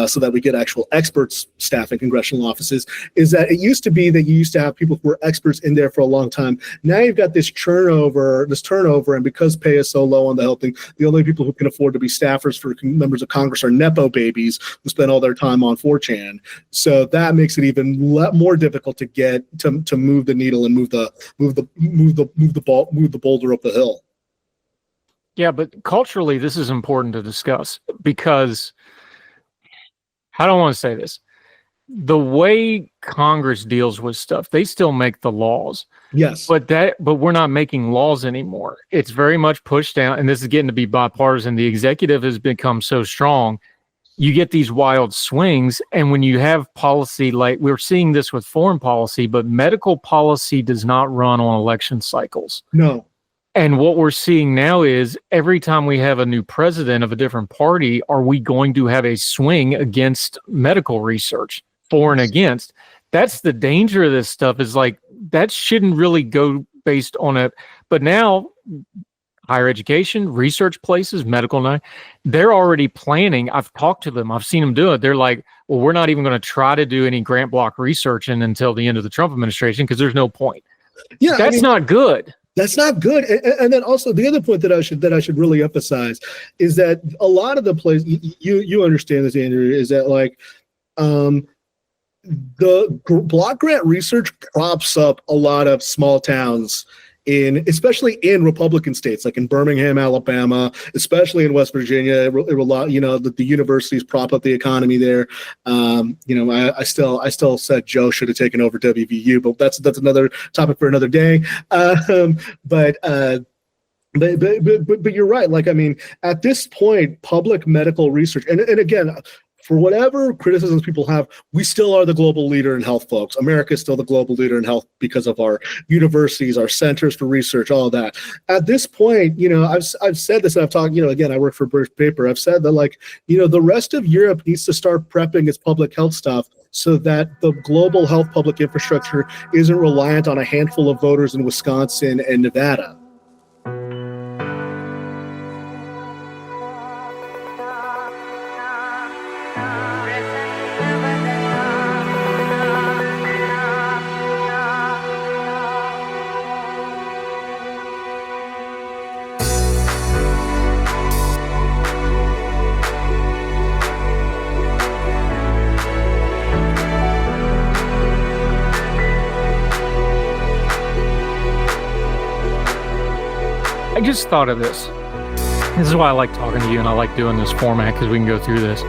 so that we get actual experts staffing congressional offices. Is that it used to be that you used to have people who were experts in there for a long time. Now you've got this turnover, and because pay is so low on the health thing, the only people who can afford to be staffers for members of Congress are Nepo babies who spend all their time on 4chan. So that makes it even more difficult to get to move the needle and move the boulder up the hill. Yeah, but culturally, this is important to discuss, because I don't want to say this. The way Congress deals with stuff, they still make the laws. Yes. But we're not making laws anymore. It's very much pushed down, and this is getting to be bipartisan. The executive has become so strong. You get these wild swings, and when you have policy, like we're seeing this with foreign policy, but medical policy does not run on election cycles. No. And what we're seeing now is every time we have a new president of a different party, are we going to have a swing against medical research, for and against? That's the danger of this stuff, is like, that shouldn't really go based on it. But now higher education, research places, medical, they're already planning. I've talked to them. I've seen them do it. They're like, well, we're not even going to try to do any grant block research until the end of the Trump administration, because there's no point. Yeah, that's not good. That's not good. And then also the other point that I should really emphasize is that a lot of the places, you understand this, Andrew, is that like the block grant research props up a lot of small towns, especially in Republican states, like in Birmingham, Alabama, especially in West Virginia. The universities prop up the economy there. I still said Joe should have taken over WVU, but that's another topic for another day. But you're right. Like, I mean, at this point, public medical research, and again, for whatever criticisms people have, we still are the global leader in health, folks. America is still the global leader in health because of our universities, our centers for research, all of that. At this point, I've said this, and I've talked, again, I work for British Paper. I've said that, like, the rest of Europe needs to start prepping its public health stuff so that the global health public infrastructure isn't reliant on a handful of voters in Wisconsin and Nevada. I just thought of this. This is why I like talking to you, and I like doing this format, because we can go through this.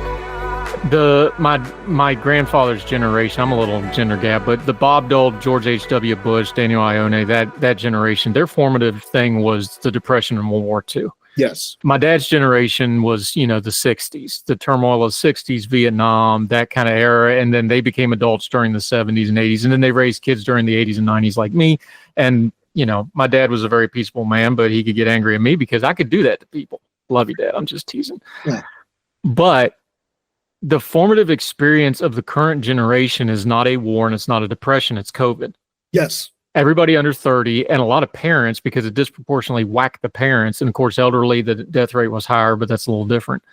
My grandfather's generation, I'm a little gender gap, but the Bob Dole, George H.W. Bush, Daniel Ione, that generation, their formative thing was the Depression and World War II. Yes. My dad's generation was, the 60s, the turmoil of 60s, Vietnam, that kind of era. And then they became adults during the 70s and 80s. And then they raised kids during the 80s and 90s like me. And my dad was a very peaceful man, but he could get angry at me because I could do that to people. Love you, Dad. I'm just teasing. Yeah. But the formative experience of the current generation is not a war, and it's not a depression. It's COVID. Yes. Everybody under 30 and a lot of parents, because it disproportionately whacked the parents. And of course, elderly, the death rate was higher, but that's a little different.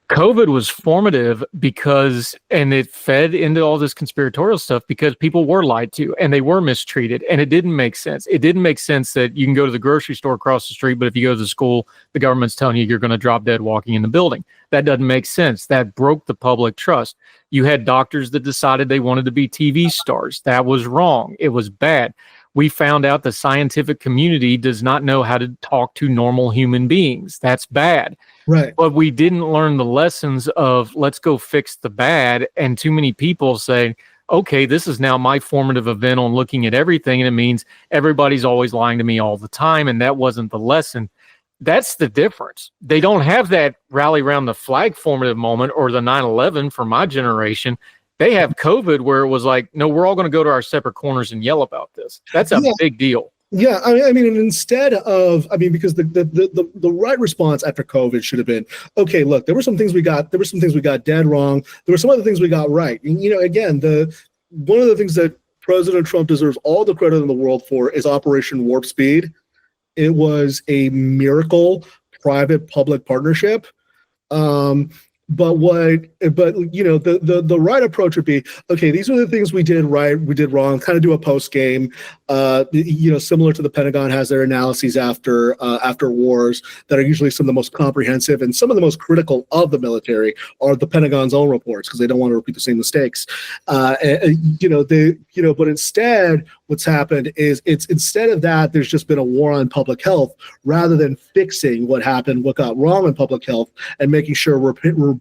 COVID was formative and it fed into all this conspiratorial stuff because people were lied to and they were mistreated, and it didn't make sense. It didn't make sense that you can go to the grocery store across the street, but if you go to the school, the government's telling you you're going to drop dead walking in the building. That doesn't make sense. That broke the public trust. You had doctors that decided they wanted to be TV stars. That was wrong. It was bad. We found out the scientific community does not know how to talk to normal human beings. That's bad. Right. But we didn't learn the lessons of let's go fix the bad. And too many people say, okay, this is now my formative event on looking at everything. And it means everybody's always lying to me all the time. And that wasn't the lesson. That's the difference. They don't have that rally around the flag formative moment or the 9/11 for my generation. They have COVID where it was like, no, we're all going to go to our separate corners and yell about this. That's a big deal. Yeah, I mean, and instead of, because the right response after COVID should have been, okay, look, there were some things we got dead wrong. There were some other things we got right. And, again, one of the things that President Trump deserves all the credit in the world for is Operation Warp Speed. It was a miracle private-public partnership. But the right approach would be, okay, these are the things we did right, we did wrong, kind of do a post game, similar to the Pentagon has their analyses after wars that are usually some of the most comprehensive and some of the most critical of the military are the Pentagon's own reports because they don't want to repeat the same mistakes. But instead, what's happened is instead of that, there's just been a war on public health rather than fixing what happened, what got wrong in public health, and making sure we're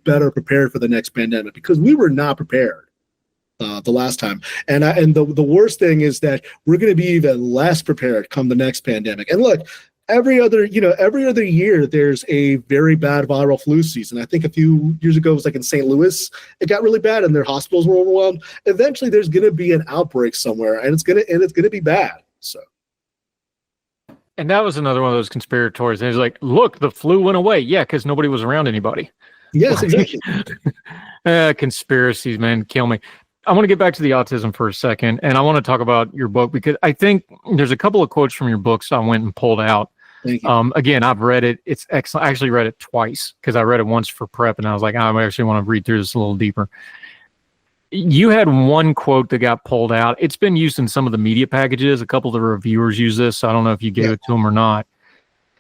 better prepared for the next pandemic because we were not prepared the last time. And the worst thing is that we're going to be even less prepared come the next pandemic. And look, every other year, there's a very bad viral flu season. I think a few years ago, it was like in St. Louis, it got really bad and their hospitals were overwhelmed. Eventually, there's going to be an outbreak somewhere, and it's going to be bad. So. And that was another one of those conspirators. And it's like, look, the flu went away. Yeah, because nobody was around anybody. Yes, exactly. Conspiracies, man, kill me. I want to get back to the autism for a second, and I want to talk about your book because I think there's a couple of quotes from your books I went and pulled out. Thank you. Again, I've read it. It's excellent. I actually read it twice because I read it once for prep, and I was like, I actually want to read through this a little deeper. You had one quote that got pulled out. It's been used in some of the media packages. A couple of the reviewers use this. So I don't know if you gave it to them or not.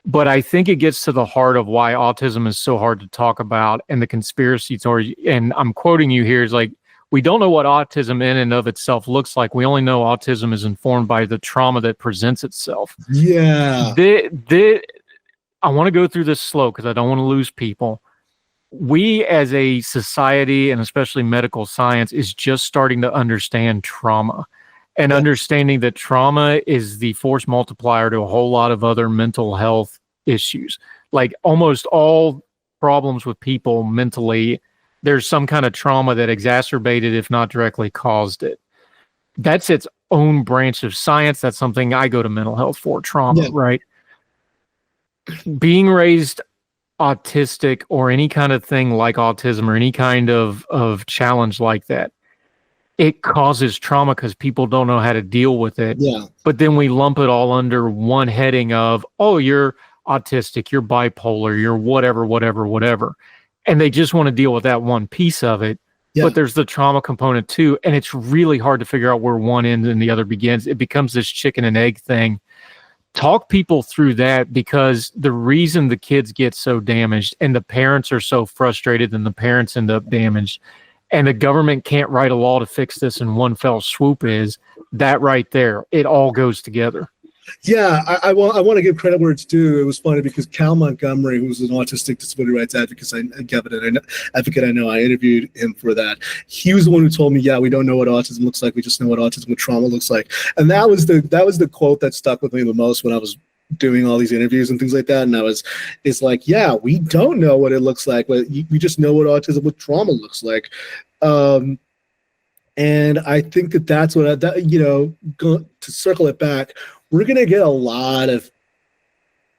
But I think it gets to the heart of why autism is so hard to talk about and the conspiracy story. And I'm quoting you here is like, we don't know what autism in and of itself looks like. We only know autism is informed by the trauma that presents itself. Yeah. I want to go through this slow because I don't want to lose people. We as a society and especially medical science is just starting to understand trauma. And understanding that trauma is the force multiplier to a whole lot of other mental health issues. Like almost all problems with people mentally, there's some kind of trauma that exacerbated, if not directly caused it. That's its own branch of science. That's something I go to mental health for, trauma, right? Being raised autistic or any kind of thing like autism or any kind of challenge like that, it causes trauma because people don't know how to deal with it. Yeah. But then we lump it all under one heading of, oh, you're autistic, you're bipolar, you're whatever. And they just want to deal with that one piece of it. Yeah. But there's the trauma component too. And it's really hard to figure out where one ends and the other begins. It becomes this chicken and egg thing. Talk people through that because the reason the kids get so damaged and the parents are so frustrated and the parents end up damaged and the government can't write a law to fix this in one fell swoop is that right there. It all goes together. Yeah, I want to give credit where it's due. It was funny because Cal Montgomery, who's an autistic disability rights advocate, I know, I interviewed him for that. He was the one who told me, yeah, we don't know what autism looks like. We just know what autism with trauma looks like. And that was the quote that stuck with me the most when I was doing all these interviews and things like that. And it's like, yeah, we don't know what it looks like, but we just know what autism with trauma looks like. And I think that's what to circle it back, we're going to get a lot of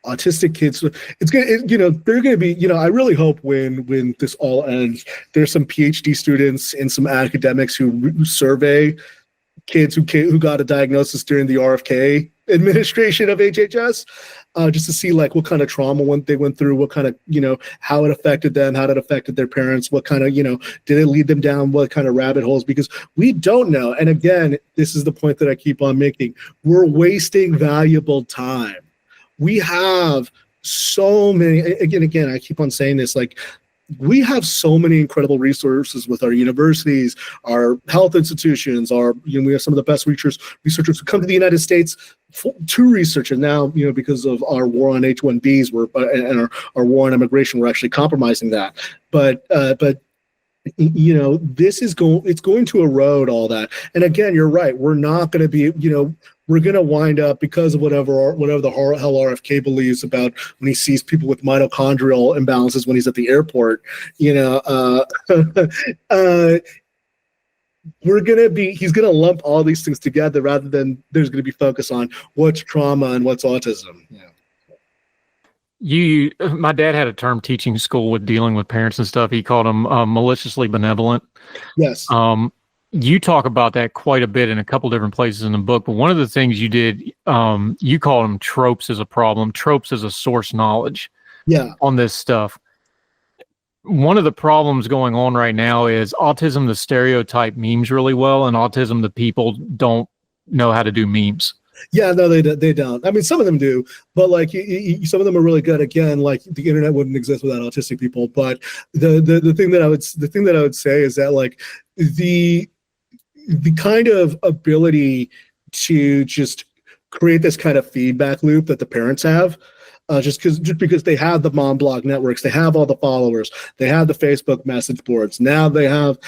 autistic kids. They're going to be, I really hope when this all ends, there's some PhD students and some academics who survey kids who got a diagnosis during the RFK administration of HHS, just to see like what kind of trauma they went through, what kind of, how it affected them, how it affected their parents, what kind of, did it lead them down, what kind of rabbit holes, because we don't know. And again, this is the point that I keep on making. We're wasting valuable time. We have so many, again, I keep on saying this, like, we have so many incredible resources with our universities, our health institutions, we have some of the best researchers who come to the United States to research. And now, because of our war on H-1Bs and our war on immigration, we're actually compromising that. But this is it's going to erode all that. And again, you're right. We're not going to be, we're going to wind up because of whatever the hell RFK believes about when he sees people with mitochondrial imbalances when he's at the airport, he's gonna lump all these things together rather than there's gonna be focus on what's trauma and what's autism. My dad had a term teaching school with dealing with parents and stuff. He called them maliciously benevolent. Yes. You talk about that quite a bit in a couple different places in the book, but one of the things you did, you call them tropes as a problem. Tropes as a source knowledge. Yeah. On this stuff. One of the problems going on right now is autism, the stereotype memes really well, and autism, the people don't know how to do memes. Yeah, no, they don't. I mean, some of them do, but like some of them are really good. Again, like the internet wouldn't exist without autistic people. But the thing that I would say is that like the kind of ability to just create this kind of feedback loop that the parents have. Just because they have the mom blog networks, they have all the followers, they have the Facebook message boards. Now they have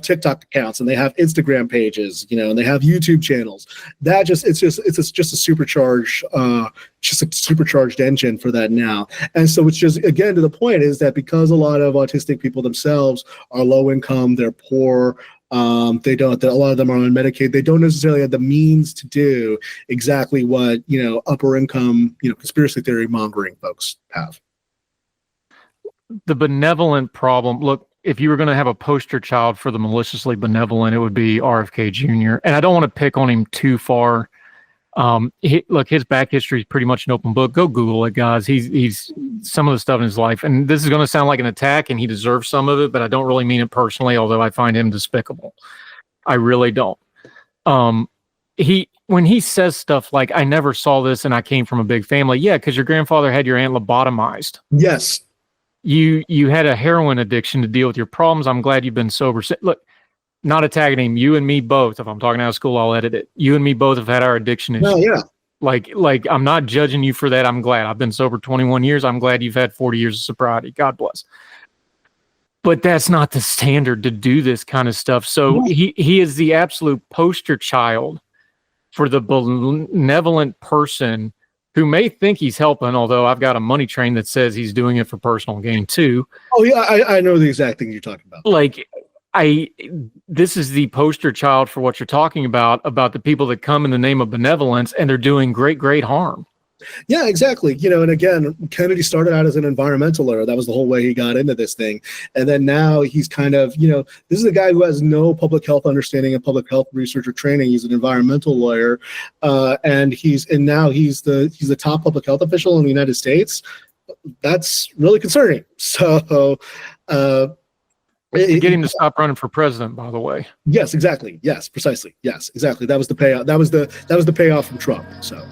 TikTok accounts and they have Instagram pages, and they have YouTube channels. It's just a supercharged engine for that now. And so it's just, again, to the point is that because a lot of autistic people themselves are low income, they're poor. A lot of them are on Medicaid. They don't necessarily have the means to do exactly what, upper income, conspiracy theory mongering folks have. The benevolent problem. Look, if you were going to have a poster child for the maliciously benevolent, it would be RFK Jr. And I don't want to pick on him too far. His back history is pretty much an open book. Go Google it, guys. He's some of the stuff in his life, and this is going to sound like an attack, and he deserves some of it, but I don't really mean it personally, although I find him despicable. I really don't. When he says stuff like, I never saw this and I came from a big family. Yeah, because your grandfather had your aunt lobotomized. Yes. You had a heroin addiction to deal with your problems. I'm glad you've been sober. Look, not attacking him. You and me both. If I'm talking out of school, I'll edit it. You and me both have had our addiction issues. Oh, yeah. Like I'm not judging you for that. I'm glad. I've been sober 21 years. I'm glad you've had 40 years of sobriety. God bless. But that's not the standard to do this kind of stuff. So he is the absolute poster child for the benevolent person who may think he's helping, although I've got a money train that says he's doing it for personal gain too. Oh yeah, I know the exact thing you're talking about. This is the poster child for what you're talking about the people that come in the name of benevolence and they're doing great, great harm. Yeah, exactly. And again, Kennedy started out as an environmental lawyer. That was the whole way he got into this thing. And then now he's kind of, this is a guy who has no public health understanding and public health research or training. He's an environmental lawyer. And now he's the top public health official in the United States. That's really concerning. So, get him to stop running for president, by the way. Yes, exactly. Yes, precisely. Yes, exactly. That was the payoff. That was the payoff from Trump. So.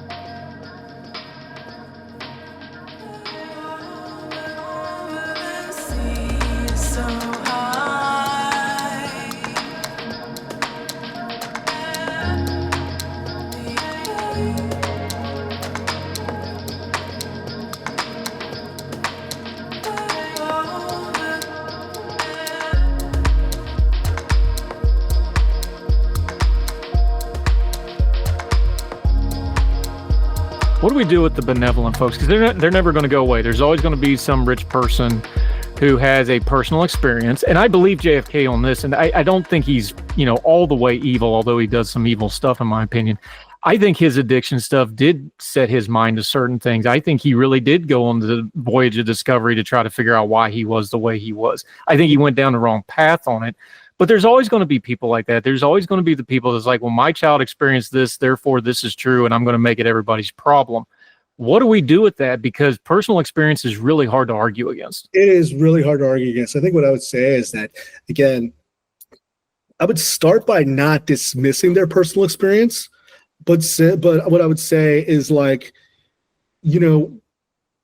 What do we do with the benevolent folks? Because they're never going to go away. There's always going to be some rich person who has a personal experience. And I believe JFK on this. And I don't think he's, all the way evil, although he does some evil stuff, in my opinion. I think his addiction stuff did set his mind to certain things. I think he really did go on the voyage of discovery to try to figure out why he was the way he was. I think he went down the wrong path on it. But there's always going to be people like that. There's always going to be the people that's like, well, my child experienced this, therefore this is true, and I'm going to make it everybody's problem. What do we do with that? Because personal experience is really hard to argue against. It is really hard to argue against. I think what I would say is that, again, I would start by not dismissing their personal experience, but what I would say is like,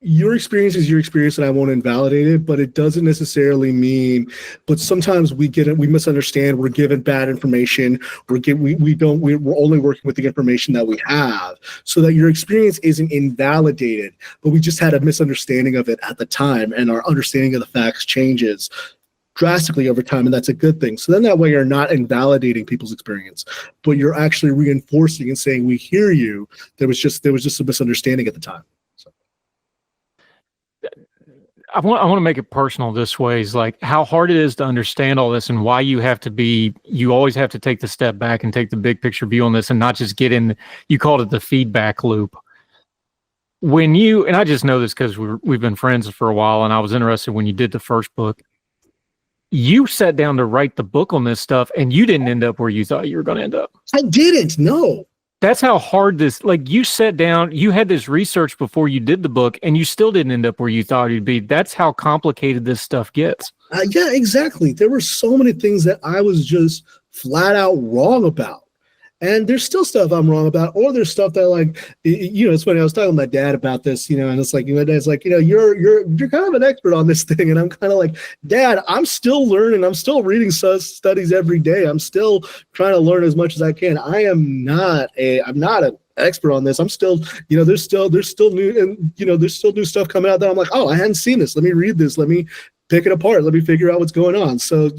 your experience is your experience and I won't invalidate it, but it doesn't necessarily mean, but sometimes we misunderstand, we're given bad information, we're only working with the information that we have, so that your experience isn't invalidated, but we just had a misunderstanding of it at the time and our understanding of the facts changes drastically over time, and that's a good thing. So then that way you're not invalidating people's experience, but you're actually reinforcing and saying, we hear you, there was just a misunderstanding at the time. I want to make it personal this way, is like how hard it is to understand all this and why you always have to take the step back and take the big picture view on this and not just get in, you called it the feedback loop. And I just know this because we've been friends for a while, and I was interested when you did the first book. You sat down to write the book on this stuff, and you didn't end up where you thought you were going to end up. I didn't, no. That's how hard you sat down, you had this research before you did the book, and you still didn't end up where you thought you'd be. That's how complicated this stuff gets. Yeah, exactly. There were so many things that I was just flat out wrong about. And there's still stuff I'm wrong about, or there's stuff that it's funny. I was talking to my dad about this, and it's like, my dad's like, you're kind of an expert on this thing. And I'm kind of like, Dad, I'm still learning. I'm still reading studies every day. I'm still trying to learn as much as I can. I'm not an expert on this. I'm still, there's still new, and there's still new stuff coming out that I'm like, oh, I hadn't seen this. Let me read this. Let me pick it apart. Let me figure out what's going on. So,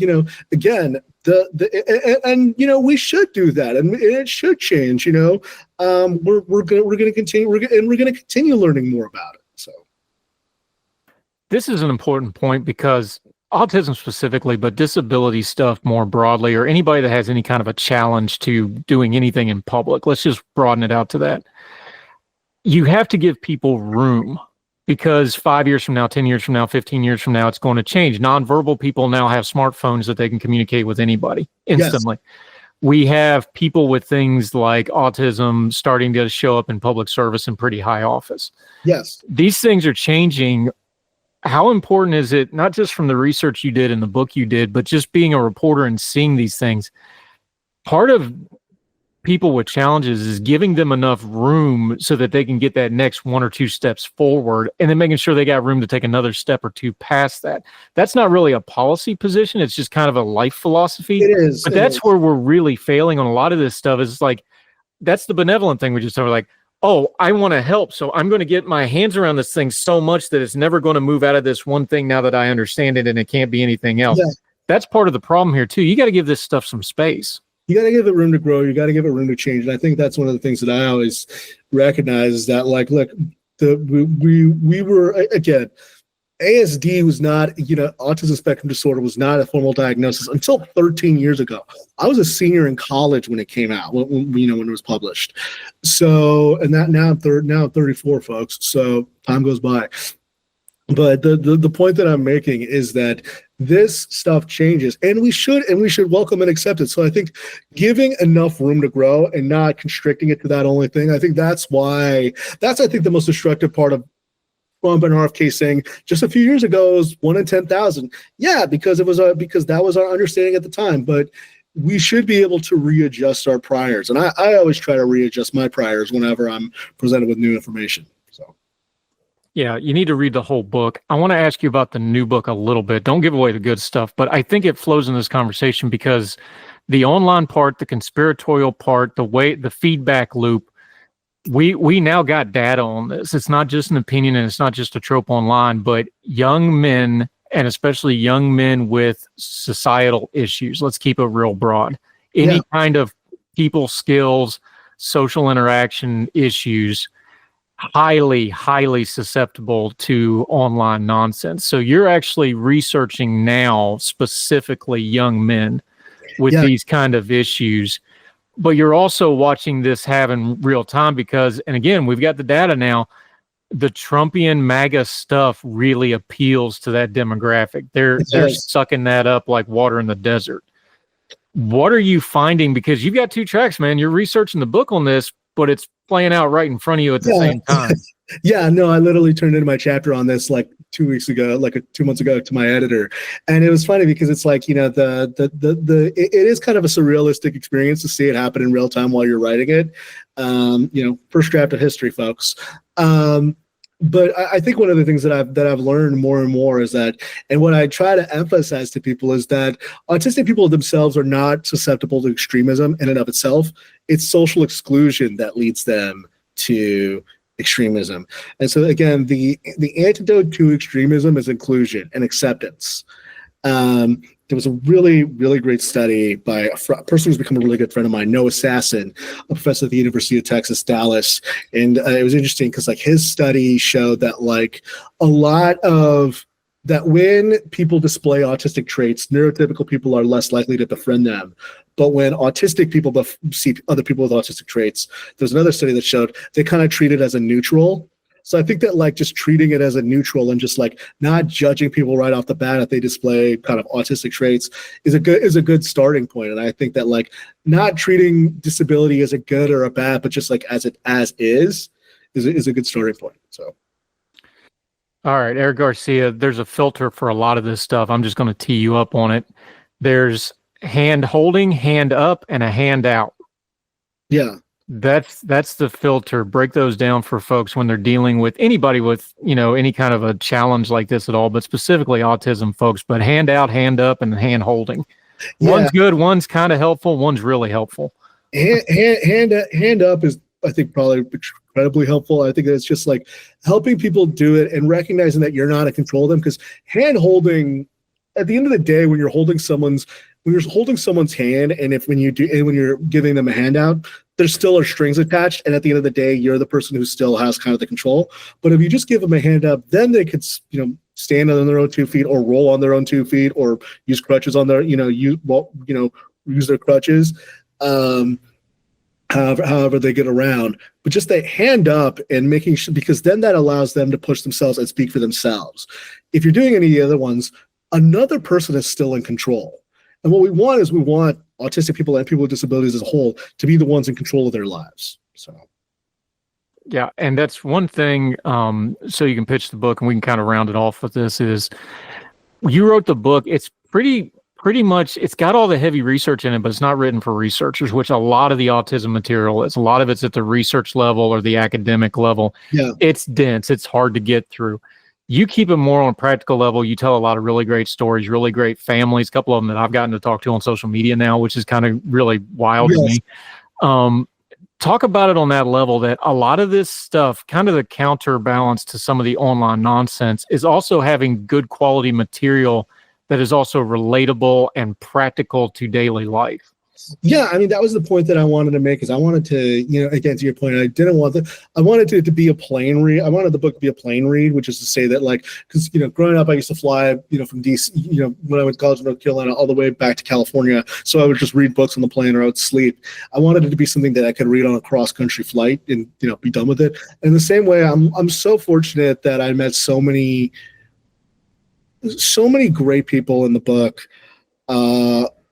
again, we should do that, and it should change. We're going to continue. We're going to continue learning more about it. So, this is an important point because autism specifically, but disability stuff more broadly, or anybody that has any kind of a challenge to doing anything in public. Let's just broaden it out to that. You have to give people room. Because 5 years from now, 10 years from now, 15 years from now, it's going to change. Nonverbal people now have smartphones that they can communicate with anybody instantly. Yes. We have people with things like autism starting to show up in public service in pretty high office. Yes. These things are changing. How important is it, not just from the research you did and the book you did, but just being a reporter and seeing these things? Part of people with challenges is giving them enough room so that they can get that next one or two steps forward, and then making sure they got room to take another step or two past that. That's not really a policy position. It's just kind of a life philosophy. It is. But that's where we're really failing on a lot of this stuff. Is like, that's the benevolent thing we just talked about. Like, oh, I want to help, so I'm going to get my hands around this thing so much that it's never going to move out of this one thing now that I understand it, and it can't be anything else. Yeah. That's part of the problem here too. You got to give this stuff some space. You got to give it room to grow. You got to give it room to change. And I think that's one of the things that I always recognize is that, like, look, we were, again, ASD was not, autism spectrum disorder was not a formal diagnosis until 13 years ago. I was a senior in college when it came out, when it was published. So, and that now I'm 34, folks. So time goes by. But the point that I'm making is that this stuff changes, and we should welcome and accept it. So I think giving enough room to grow and not constricting it to that only thing, I think that's I think the most destructive part of Trump and RFK saying just a few years ago it was 1 in 10,000. Yeah, because because that was our understanding at the time. But we should be able to readjust our priors, and I always try to readjust my priors whenever I'm presented with new information. So. Yeah, you need to read the whole book. I want to ask you about the new book a little bit. Don't give away the good stuff, but I think it flows in this conversation because the online part, the conspiratorial part, the feedback loop, we now got data on this. It's not just an opinion and it's not just a trope online, but young men, and especially young men with societal issues, let's keep it real broad. Any kind of people skills, social interaction issues, highly, highly susceptible to online nonsense. So you're actually researching now specifically young men with these kind of issues, but you're also watching this happen real time because, and again, we've got the data now, the Trumpian MAGA stuff really appeals to that demographic. They're sucking that up like water in the desert. What are you finding? Because you've got two tracks, man. You're researching the book on this, but it's playing out right in front of you at the same time. Yeah, no, I literally turned in my chapter on this like 2 weeks ago, 2 months ago to my editor. And it was funny because it's like, it is kind of a surrealistic experience to see it happen in real time while you're writing it. First draft of history, folks. But I think one of the things that I've learned more and more is that, and what I try to emphasize to people is that autistic people themselves are not susceptible to extremism in and of itself. It's social exclusion that leads them to extremism. And so again, the antidote to extremism is inclusion and acceptance. There was a really, really great study by a person who's become a really good friend of mine, Noah Sasson, a professor at the University of Texas, Dallas. And it was interesting because his study showed that a lot of that when people display autistic traits, neurotypical people are less likely to befriend them. But when autistic people see other people with autistic traits, there's another study that showed they kind of treat it as a neutral. So I think that like just treating it as a neutral and just like not judging people right off the bat if they display kind of autistic traits is a good starting point. And I think that like not treating disability as a good or a bad, but just like as is a good starting point. So. All right, Eric Garcia, there's a filter for a lot of this stuff. I'm just going to tee you up on it. There's hand holding, hand up, and a hand out. Yeah. That's the filter. Break those down for folks when they're dealing with anybody with, any kind of a challenge like this at all, but specifically autism folks. But hand out, hand up, and hand holding. Yeah. One's good, one's kind of helpful, one's really helpful. Hand up is, I think, probably incredibly helpful. I think that it's just like helping people do it and recognizing that you're not in control of them, because hand holding, at the end of the day, when you're holding someone's hand, and when you're giving them a handout, there still are strings attached, and at the end of the day, you're the person who still has kind of the control. But if you just give them a hand up, then they could, stand on their own 2 feet, or roll on their own 2 feet, or use crutches on their, use their crutches, however they get around. But just that hand up and making sure, because then that allows them to push themselves and speak for themselves. If you're doing any of the other ones, another person is still in control. And what we want autistic people and people with disabilities as a whole to be the ones in control of their lives. So, yeah, and that's one thing. So you can pitch the book, and we can kind of round it off with this. Is you wrote the book? It's pretty much. It's got all the heavy research in it, but it's not written for researchers, which a lot of the autism material is. A lot of it's at the research level or the academic level. Yeah, it's dense. It's hard to get through. You keep it more on a practical level. You tell a lot of really great stories, really great families, a couple of them that I've gotten to talk to on social media now, which is kind of really wild to me. Talk about it on that level, that a lot of this stuff, kind of the counterbalance to some of the online nonsense, is also having good quality material that is also relatable and practical to daily life. Yeah, I mean, that was the point that I wanted to make, is I wanted to, again, to your point, I wanted it to be a plain read. I wanted the book to be a plain read, which is to say that, like, because, growing up, I used to fly, from DC, when I went to college in North Carolina, all the way back to California. So I would just read books on the plane, or I would sleep. I wanted it to be something that I could read on a cross-country flight and, be done with it. And in the same way, I'm so fortunate that I met so many great people in the book.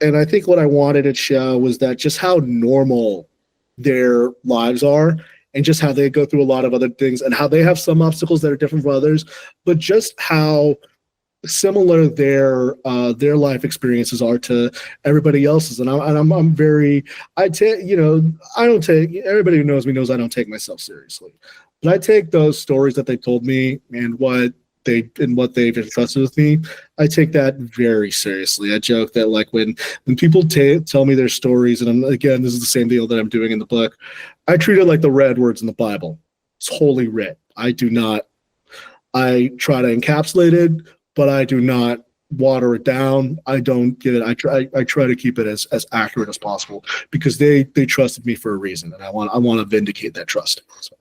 And I think what I wanted to show was that just how normal their lives are, and just how they go through a lot of other things, and how they have some obstacles that are different from others, but just how similar their life experiences are to everybody else's. And everybody who knows me knows I don't take myself seriously, but I take those stories that they told me and what they've entrusted with me, I take that very seriously. I joke that, like, when people tell me their stories, and again, this is the same deal that I'm doing in the book, I treat it like the red words in the Bible. It's holy writ. I try to encapsulate it, but I do not water it down. I don't give it. I try to keep it as accurate as possible, because they trusted me for a reason, and I want to vindicate that trust. So.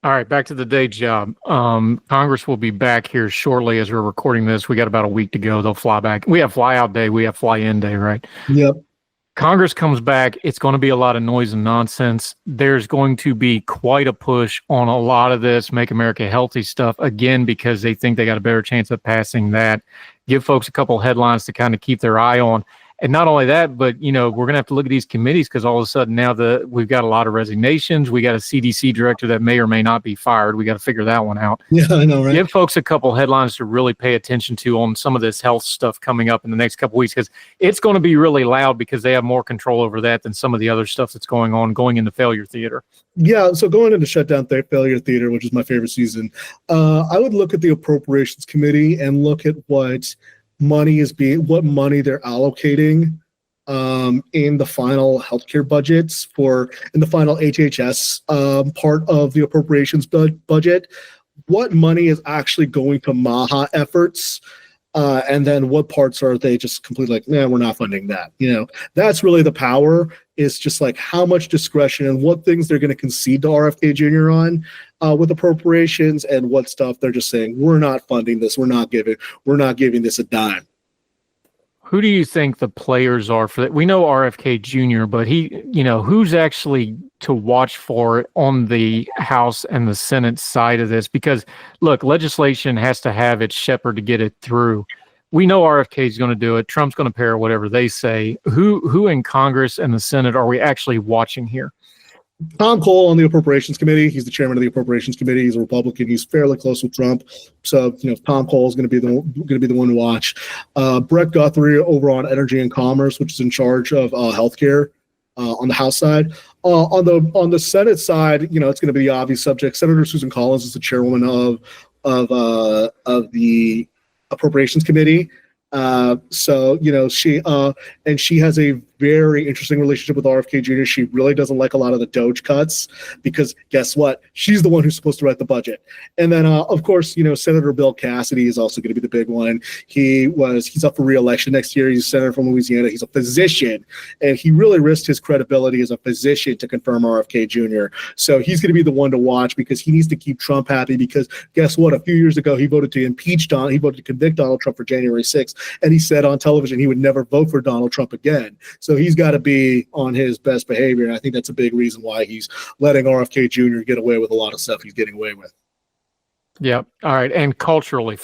All right, back to the day job. Congress will be back here shortly as we're recording this. We got about a week to go. They'll fly back. We have fly out day. We have fly in day, right? Yep. Congress comes back. It's going to be a lot of noise and nonsense. There's going to be quite a push on a lot of this Make America Healthy stuff, again, because they think they got a better chance of passing that. Give folks a couple headlines to kind of keep their eye on. And not only that, but, we're going to have to look at these committees, because all of a sudden now we've got a lot of resignations. We got a CDC director that may or may not be fired. We got to figure that one out. Yeah, I know, right? Give folks a couple headlines to really pay attention to on some of this health stuff coming up in the next couple weeks, because it's going to be really loud, because they have more control over that than some of the other stuff that's going into failure theater. Yeah, so going into shutdown failure theater, which is my favorite season, I would look at the Appropriations Committee and look at what money they're allocating in the final healthcare budgets in the final HHS part of the appropriations budget. What money is actually going to MAHA efforts, and then what parts are they just completely like, we're not funding that. That's really the power. is just like how much discretion and what things they're going to concede to RFK Jr. on with appropriations, and what stuff they're just saying, we're not funding this, we're not giving this a dime. Who do you think the players are for that? We know RFK Jr., but who's actually to watch for on the House and the Senate side of this? Because look, legislation has to have its shepherd to get it through. We know RFK is going to do it. Trump's going to parrot whatever they say. Who in Congress and the Senate are we actually watching here? Tom Cole on the Appropriations Committee. He's the chairman of the Appropriations Committee. He's a Republican. He's fairly close with Trump. So, Tom Cole is going to be the one to watch. Brett Guthrie over on Energy and Commerce, which is in charge of healthcare on the House side. On the Senate side, it's going to be the obvious subject. Senator Susan Collins is the chairwoman of the Appropriations Committee. She has a very interesting relationship with RFK Jr. She really doesn't like a lot of the Doge cuts because guess what? She's the one who's supposed to write the budget. And then, of course, Senator Bill Cassidy is also going to be the big one. He's up for re-election next year. He's a senator from Louisiana. He's a physician, and he really risked his credibility as a physician to confirm RFK Jr. So he's going to be the one to watch because he needs to keep Trump happy because guess what? A few years ago, he voted to convict Donald Trump for January 6th, and he said on television he would never vote for Donald Trump again. So he's got to be on his best behavior. And I think that's a big reason why he's letting RFK Jr. get away with a lot of stuff he's getting away with. Yeah. All right. And culturally,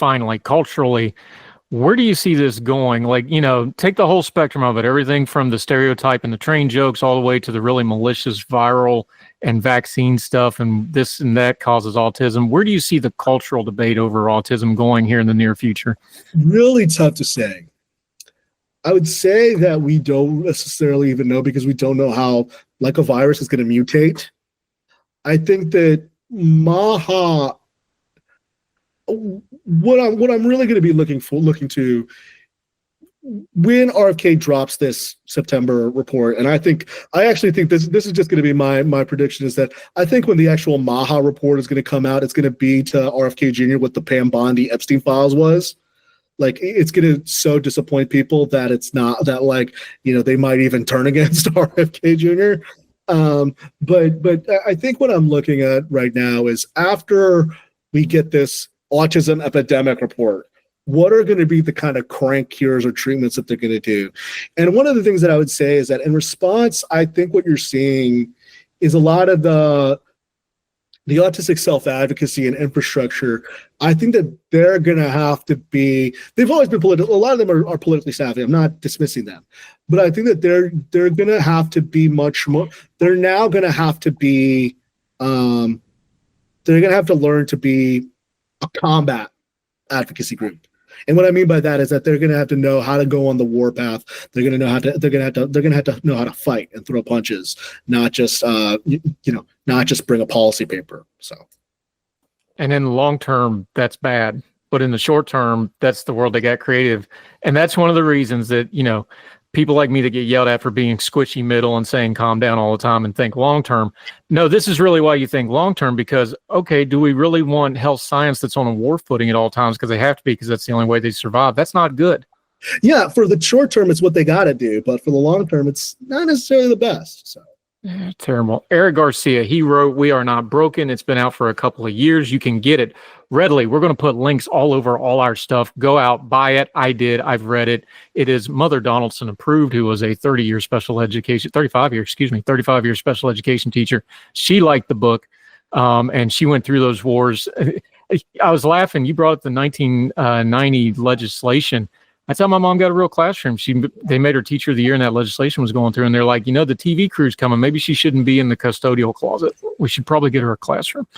where do you see this going? Like, take the whole spectrum of it, everything from the stereotype and the train jokes all the way to the really malicious viral and vaccine stuff and this and that causes autism. Where do you see the cultural debate over autism going here in the near future? Really tough to say. I would say that we don't necessarily even know because we don't know how like a virus is going to mutate. I think that MAHA, what I'm really going to be looking to when RFK drops this September report, and I actually think this is just going to be my prediction, is that I think when the actual MAHA report is going to come out, it's going to be to RFK Jr. what the Pam Bondi Epstein files was. Like, it's going to so disappoint people that it's not that, like, they might even turn against RFK Jr. But I think what I'm looking at right now is after we get this autism epidemic report, what are going to be the kind of crank cures or treatments that they're going to do? And one of the things that I would say is that in response, I think what you're seeing is a lot of the autistic self-advocacy and infrastructure. I think that they're going to have to be, they've always been political. A lot of them are politically savvy. I'm not dismissing them, but I think that they're going to have to be much more, they're now going to have to be, they're going to have to learn to be a combat advocacy group. And what I mean by that is that they're going to have to know how to go on the warpath. They're going to have to know how to fight and throw punches, not just not just bring a policy paper. So, and in the long term, that's bad. But in the short term, that's the world that got creative, and that's one of the reasons that people like me that get yelled at for being squishy middle and saying calm down all the time and think long term. No, this is really why you think long term, because, okay, do we really want health science that's on a war footing at all times because they have to be, because that's the only way they survive? That's not good. Yeah, for the short term, it's what they got to do. But for the long term, it's not necessarily the best. So. Yeah, terrible. Eric Garcia, he wrote We Are Not Broken. It's been out for a couple of years. You can get it readily. We're going to put links all over all our stuff. Go out, buy it. I did. I've read it. It is Mother Donaldson approved, who was a 35-year special education teacher. She liked the book, and she went through those wars. I was laughing. You brought up the 1990 legislation. That's how my mom got a real classroom. They made her teacher of the year, and that legislation was going through, and they're like, the TV crew's coming. Maybe she shouldn't be in the custodial closet. We should probably get her a classroom.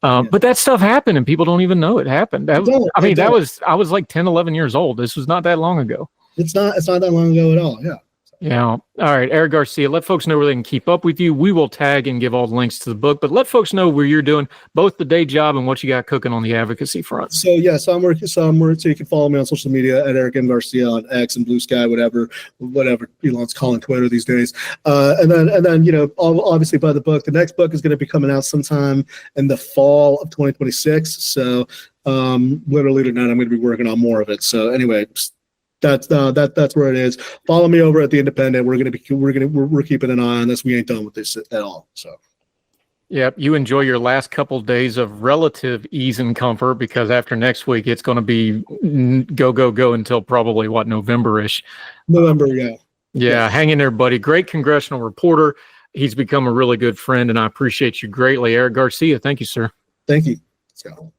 But that stuff happened, and people don't even know it happened. I was like 10, 11 years old. This was not that long ago. It's not that long ago at all. Yeah. Yeah. All right, Eric Garcia, let folks know where they can keep up with you. We will tag and give all the links to the book, but let folks know where you're doing both the day job and what you got cooking on the advocacy front. So I'm working. So you can follow me on social media at Eric M. Garcia on X and Blue Sky, whatever Elon's calling Twitter these days. And then obviously buy the book. The next book is going to be coming out sometime in the fall of 2026. So literally tonight I'm going to be working on more of it. So anyway, That's where it is. Follow me over at the Independent. We're keeping an eye on this. We ain't done with this at all. So. Yep, you enjoy your last couple days of relative ease and comfort, because after next week it's going to be go until probably November-ish. November, yeah. Yeah, hang in there, buddy. Great congressional reporter. He's become a really good friend, and I appreciate you greatly. Eric Garcia, thank you, sir. Thank you. Let's go.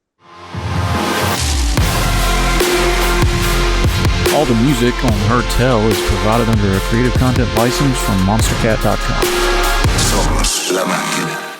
All the music on Heard Tell is provided under a Creative Content license from monstercat.com. Somos la máquina.